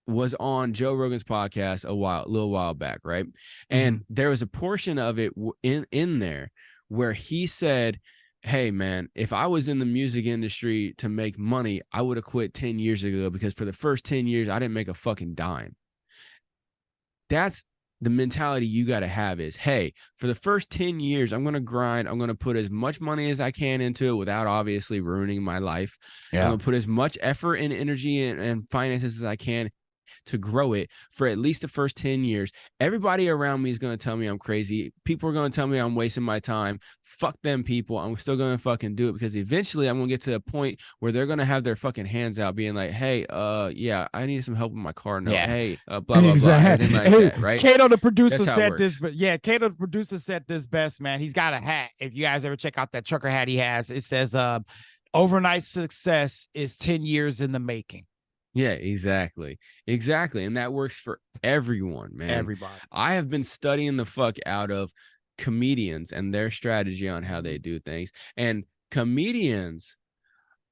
was on Joe Rogan's podcast a little while back, right? And there was a portion of it in there where he said, hey man, if I was in the music industry to make money, I would have quit 10 years ago, because for the first 10 years, I didn't make a fucking dime. That's the mentality you got to have is, hey, for the first 10 years, I'm going to grind. I'm going to put as much money as I can into it without obviously ruining my life. I'm going to put as much effort and energy and finances as I can to grow it for at least the first 10 years. Everybody around me is going to tell me I'm crazy. People are going to tell me I'm wasting my time. Fuck them people. I'm still going to fucking do it, because eventually I'm going to get to a point where they're going to have their fucking hands out being like, hey, yeah, I need some help with my car now. Hey, blah, blah, blah. Like that, right? Kato, the producer, said this, but Kato, the producer, said this best, man. He's got a hat. If you guys ever check out that trucker hat he has, it says, overnight success is 10 years in the making. Yeah, exactly. And that works for everyone, man. Everybody. I have been studying the fuck out of comedians and their strategy on how they do things. And comedians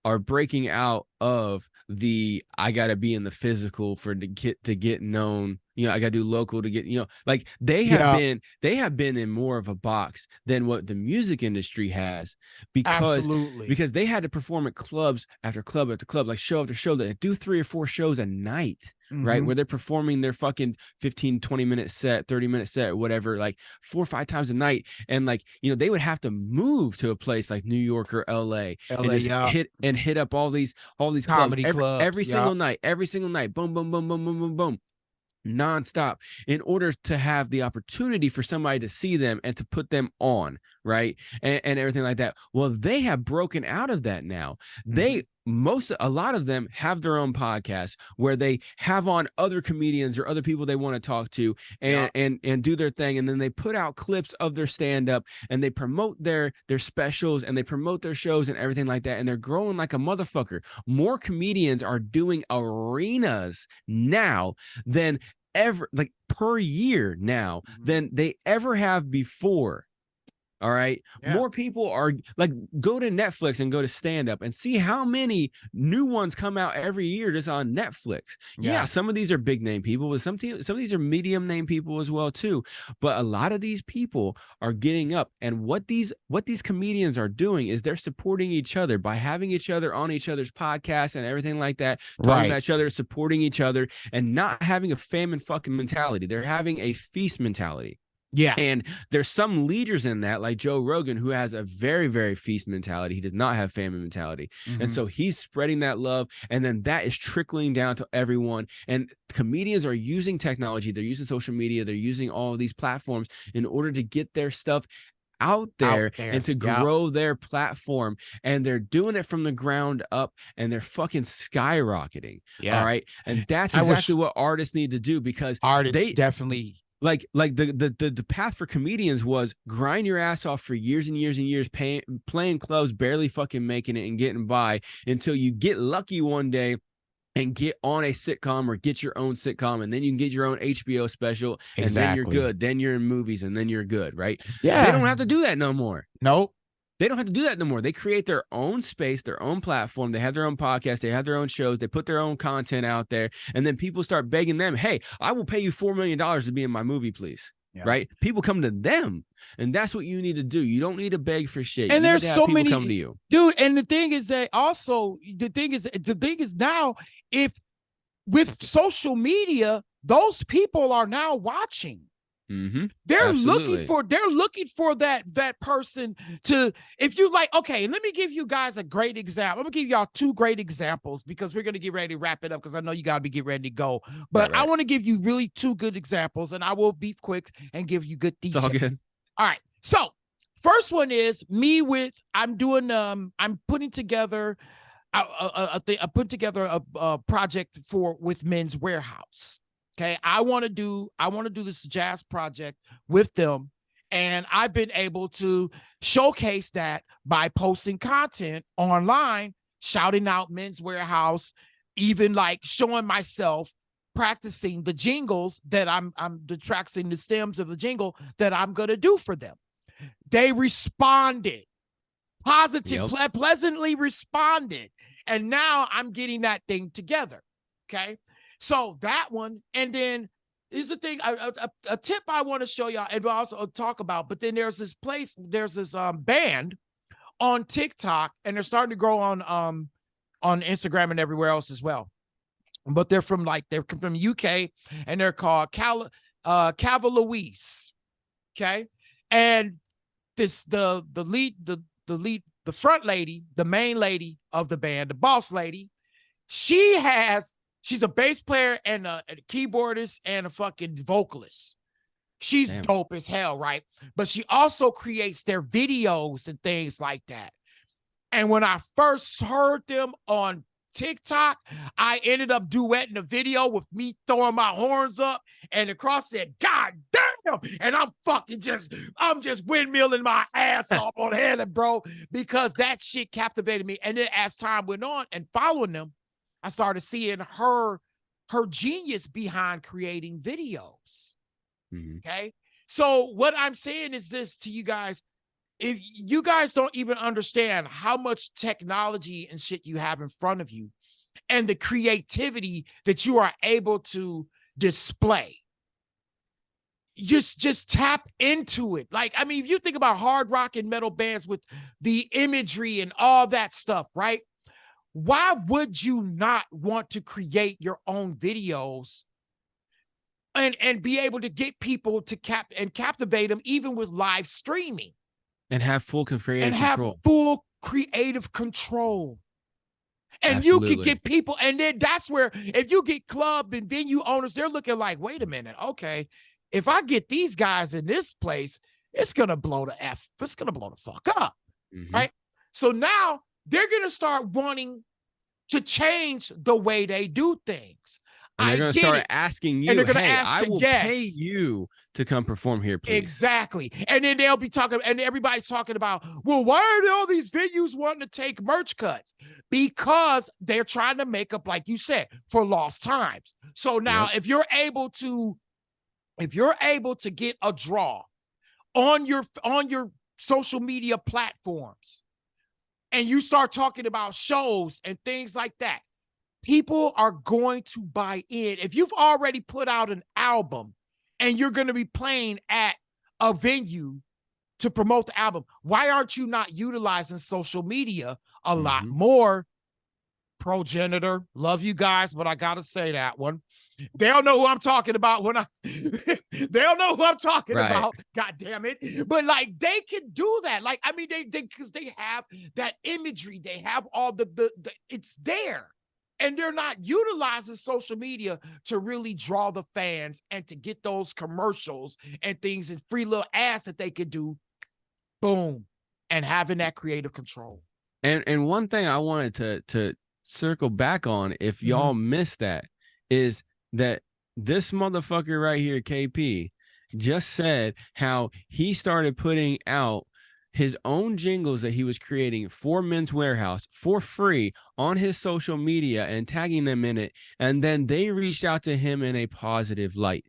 are breaking out of the I gotta be in the physical to get known. I gotta do local to get, like they have been in more of a box than what the music industry has, because they had to perform at clubs after club after club, like show after show, that do 3 or 4 shows a night, right? Where they're performing their fucking 15, 20-minute set, 30-minute set, or whatever, like 4 or 5 times a night. And like, they would have to move to a place like New York or LA and hit up all these comedy clubs clubs every single night, boom, boom, boom, boom, boom, boom. nonstop in order to have the opportunity for somebody to see them and to put them on, right? And everything like that. Well, they have broken out of that now. They a lot of them have their own podcasts where they have on other comedians or other people they want to talk to and do their thing, and then they put out clips of their stand-up and they promote their specials and they promote their shows and everything like that, and they're growing like a motherfucker. More comedians are doing arenas now than ever, like per year now, than they ever have before. All right. Yeah. More people are like, go to Netflix and go to stand up and see how many new ones come out every year just on Netflix. Yeah, some of these are big name people, but some of these are medium name people as well too. But a lot of these people are getting up, and what these comedians are doing is they're supporting each other by having each other on each other's podcasts and everything like that, talking about each other, supporting each other, and not having a famine fucking mentality. They're having a feast mentality. Yeah. And there's some leaders in that, like Joe Rogan, who has a very, very feast mentality. He does not have famine mentality. And so he's spreading that love. And then that is trickling down to everyone. And comedians are using technology. They're using social media. They're using all of these platforms in order to get their stuff out there and to grow their platform. And they're doing it from the ground up, and they're fucking skyrocketing. Yeah. All right. And that's exactly what artists need to do, because artists definitely... Like the path for comedians was grind your ass off for years and years and years, playing clubs, barely fucking making it and getting by until you get lucky one day and get on a sitcom or get your own sitcom, and then you can get your own HBO special, and then you're good. Then you're in movies, and then you're good, right? Yeah. They don't have to do that no more. Nope. They don't have to do that no more. They create their own space, their own platform. They have their own podcast. They have their own shows. They put their own content out there. And then people start begging them, hey, I will pay you $4 million to be in my movie, please. Yeah. Right? People come to them. And that's what you need to do. You don't need to beg for shit. And there's so many come to you. Dude, and the thing is that also, the thing is now, if with social media, those people are now watching. They're looking for that person to, if you like, okay, let me give you guys a great example. I'm gonna give y'all two great examples, because we're gonna get ready to wrap it up, because I know you gotta get ready to go. But I want to give you really two good examples, and I will be quick and give you good details. It's all good. All right. So first one is me with, I'm putting together a project with Men's Warehouse. Okay, I want to do this jazz project with them, and I've been able to showcase that by posting content online, shouting out Men's Warehouse, even like showing myself practicing the jingles that I'm the tracks and the stems of the jingle that I'm gonna do for them. They responded, pleasantly responded, and now I'm getting that thing together. Okay. So that one, and then here's the thing, a tip I want to show y'all and we'll also talk about, but then there's this band on TikTok, and they're starting to grow on Instagram and everywhere else as well. But they're from UK, and they're called Cavalouise. Okay. And the front lady, the main lady of the band, the boss lady, she's a bass player and a keyboardist and a fucking vocalist. She's dope as hell, right? But she also creates their videos and things like that. And when I first heard them on TikTok, I ended up duetting a video with me throwing my horns up, and the cross said, God damn! And I'm just windmilling my ass off on Helen, bro, because that shit captivated me. And then as time went on and following them, I started seeing her genius behind creating videos. Okay. So what I'm saying is this to you guys: if you guys don't even understand how much technology and shit you have in front of you, and the creativity that you are able to display, just tap into it. Like, I mean, if you think about hard rock and metal bands with the imagery and all that stuff, right? Why would you not want to create your own videos and be able to get people to captivate them, even with live streaming, and have full creative control? Have full creative control. And you can Absolutely. get people, and then that's where if you get club and venue owners, they're looking like, wait a minute, okay, if I get these guys in this place, it's gonna blow the fuck up, Mhm. right? So now they're gonna start wanting to change the way they do things. And they're I going to get start it. asking And you, they're gonna hey, ask I a will pay guest. you to come perform here, please. Exactly. And then they'll be talking, and everybody's talking about, well, why are all these venues wanting to take merch cuts? Because they're trying to make up, like you said, for lost times. So now if you're able to get a draw on your social media platforms, and you start talking about shows and things like that, people are going to buy in. If you've already put out an album and you're going to be playing at a venue to promote the album, why aren't you not utilizing social media a lot more? Progenitor, love you guys, but I gotta say that one. They'll know who I'm talking about when they'll know who I'm talking about. God damn it. But like they can do that. Like, I mean, they because they have that imagery, they have all the it's there. And they're not utilizing social media to really draw the fans and to get those commercials and things and free little ads that they could do. Boom. And having that creative control. And one thing I wanted to circle back on, if y'all missed that, is that this motherfucker right here, KP, just said how he started putting out his own jingles that he was creating for Men's Wearhouse for free on his social media and tagging them in it. And then they reached out to him in a positive light.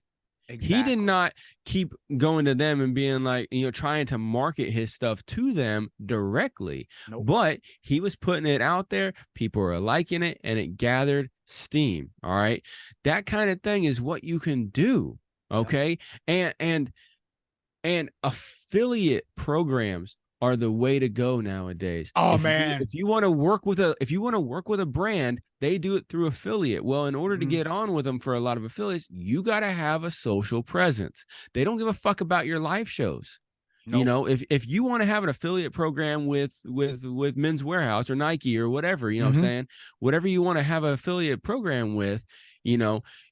Exactly. He did not keep going to them and being like, trying to market his stuff to them directly, but he was putting it out there. People are liking it and it gathered steam. All right. That kind of thing is what you can do. Okay. And affiliate programs are the way to go nowadays. Oh, man. If you want to work with a brand, they do it through affiliate. Well, in order to get on with them for a lot of affiliates, you got to have a social presence. They don't give a fuck about your live shows. If you want to have an affiliate program with Men's Wearhouse or Nike or whatever, what I'm saying, whatever you want to have an affiliate program with,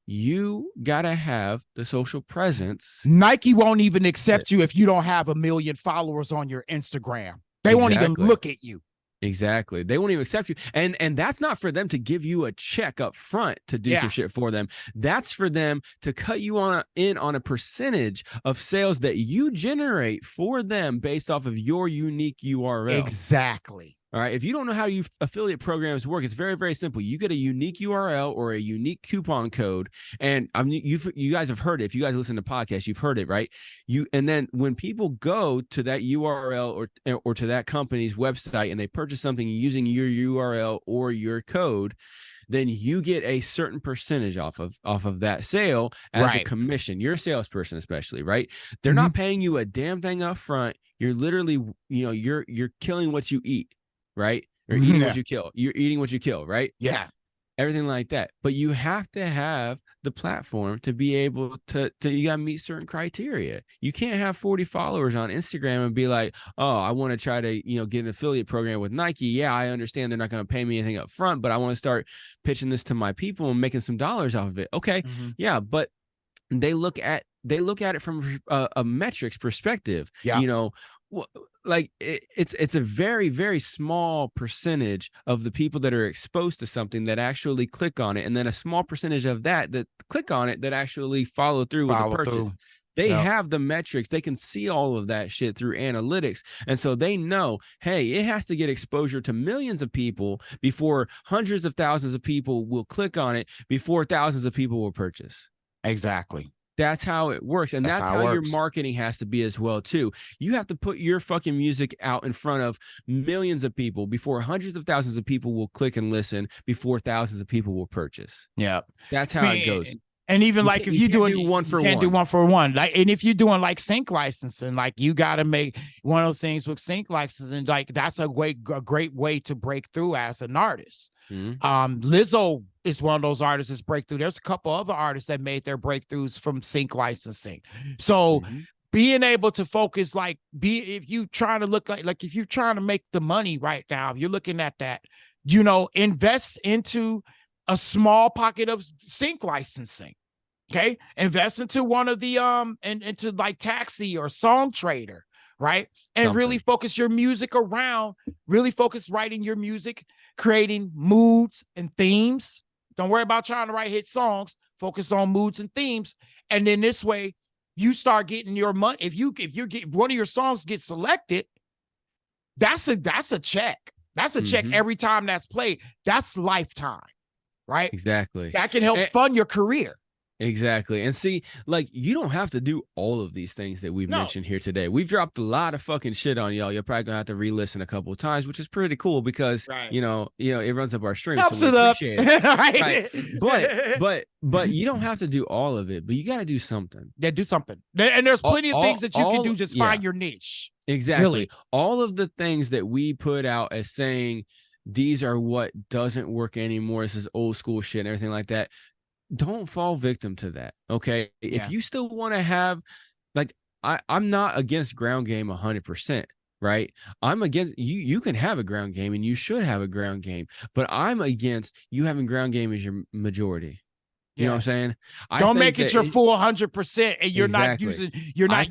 you got to have the social presence. Nike won't even accept you if you don't have 1 million followers on your Instagram. They won't even look at you. Exactly. They won't even accept you. And that's not for them to give you a check up front to do some shit for them. That's for them to cut you in on a percentage of sales that you generate for them based off of your unique URL. Exactly. All right. If you don't know how affiliate programs work, it's very, very simple. You get a unique URL or a unique coupon code. And you guys have heard it. If you guys listen to podcasts, you've heard it, right? And then when people go to that URL or to that company's website and they purchase something using your URL or your code, then you get a certain percentage off of that sale as a commission. You're a salesperson, especially, right? They're not paying you a damn thing up front. You're literally, you're killing what you eat. Right? Or eating what you kill. You're eating what you kill, right? Yeah. Everything like that. But you have to have the platform to be able to you got to meet certain criteria. You can't have 40 followers on Instagram and be like, oh, I want to try to, get an affiliate program with Nike. Yeah, I understand they're not going to pay me anything up front, but I want to start pitching this to my people and making some dollars off of it. Okay. Yeah. But they look at it from a metrics perspective. Yeah. Like it's a very, very small percentage of the people that are exposed to something that actually click on it, and then a small percentage of that click on it that actually follow through with the purchase. They have the metrics. They can see all of that shit through analytics. And so they know, hey, it has to get exposure to millions of people before hundreds of thousands of people will click on it, before thousands of people will purchase. Exactly. That's how it works. And that's how your marketing has to be as well, too. You have to put your fucking music out in front of millions of people before hundreds of thousands of people will click and listen, before thousands of people will purchase. Yeah. That's how it goes. And even like if you do one for one, do one for one. Like, and if you're doing like sync licensing, like you got to make one of those things with sync licensing. Like that's a great way to break through as an artist. Lizzo is one of those artists that's breakthrough. There's a couple other artists that made their breakthroughs from sync licensing. So being able to focus, if you trying to look like if you're trying to make the money right now, if you're looking at that invest into a small pocket of sync licensing. Okay. Invest into one of the into like Taxi or Song Trader, right? And really focus your music around, really focus writing your music, creating moods and themes. Don't worry about trying to write hit songs. Focus on moods and themes. And then this way you start getting your money. If you get one of your songs gets selected, that's a check. That's a check every time that's played. That's lifetime, right? Exactly. That can help fund your career. Exactly. And see, like, you don't have to do all of these things that we've mentioned here today. We've dropped a lot of fucking shit on y'all. You're probably gonna have to re-listen a couple of times, which is pretty cool because it runs up our stream. Helps so we appreciate it. Right. But you don't have to do all of it, but you gotta do something. Yeah, do something. And there's plenty of things that you can do. Just find your niche. Exactly. Really. All of the things that we put out as saying these are what doesn't work anymore. This is old school shit and everything like that. Don't fall victim to that. Okay. Yeah. If you still want to have, like, I'm not against ground game 100%, right? I'm against you can have a ground game and you should have a ground game, but I'm against you having ground game as your majority. You know what I'm saying? Don't make it your full 100%, and you're not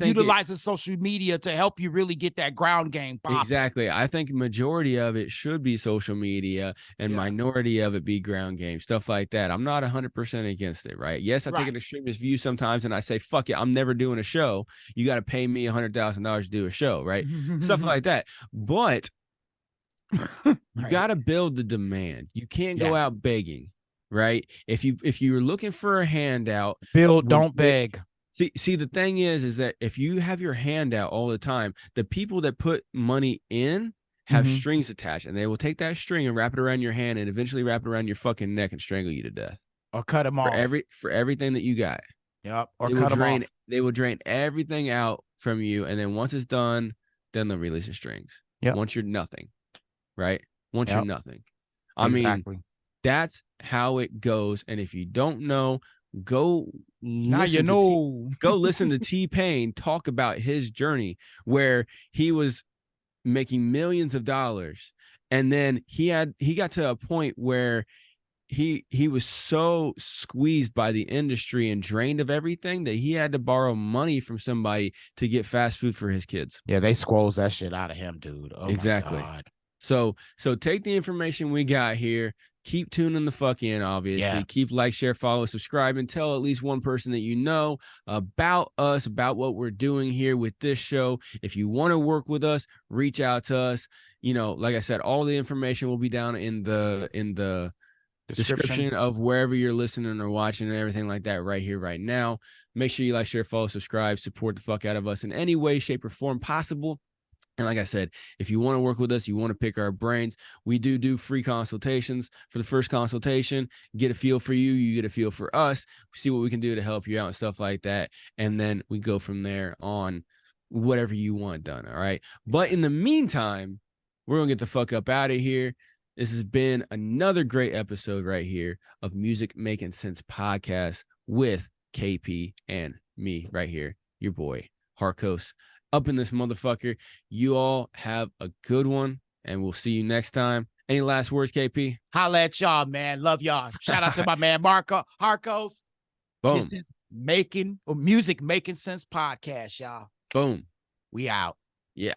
utilizing social media to help you really get that ground game popping. Exactly. I think majority of it should be social media and minority of it be ground game, stuff like that. I'm not 100% against it, right? Yes, I take an extremist view sometimes and I say, fuck it, I'm never doing a show. You got to pay me $100,000 to do a show, right? Stuff like that. But you got to build the demand. You can't go out begging. Right. If you're looking for a handout, don't beg. See, the thing is that if you have your hand out all the time, the people that put money in have strings attached, and they will take that string and wrap it around your hand and eventually wrap it around your fucking neck and strangle you to death. Or cut them off. For everything that you got. Yep. Or cut them off. They will drain everything out from you. And then once it's done, then they'll release the strings. Yep. Once you're nothing. Right. Once you're nothing. I mean, that's how it goes. And if you don't know, go listen to T-Pain talk about his journey where he was making millions of dollars. And then he got to a point where he was so squeezed by the industry and drained of everything that he had to borrow money from somebody to get fast food for his kids. Yeah, they squoze that shit out of him, dude. Oh exactly. My God. So take the information we got here. Keep tuning the fuck in, obviously. Yeah. Keep like, share, follow, subscribe, and tell at least one person that you know about us, about what we're doing here with this show. If you want to work with us, reach out to us. Like I said, all the information will be down in the description of wherever you're listening or watching and everything like that right here, right now. Make sure you like, share, follow, subscribe, support the fuck out of us in any way, shape, or form possible. And like I said, if you want to work with us, you want to pick our brains, we do free consultations. For the first consultation, get a feel for you, you get a feel for us, see what we can do to help you out and stuff like that. And then we go from there on whatever you want done, all right? But in the meantime, we're going to get the fuck up out of here. This has been another great episode right here of Music Making Sense Podcast with KP and me right here, your boy, Harkos. Up in this motherfucker. You all have a good one, and we'll see you next time. Any last words, KP? Holla at y'all, man. Love y'all. Shout out to my man Marco Harkos. Boom. This is Music Making Sense Podcast, y'all. Boom. We out. Yeah.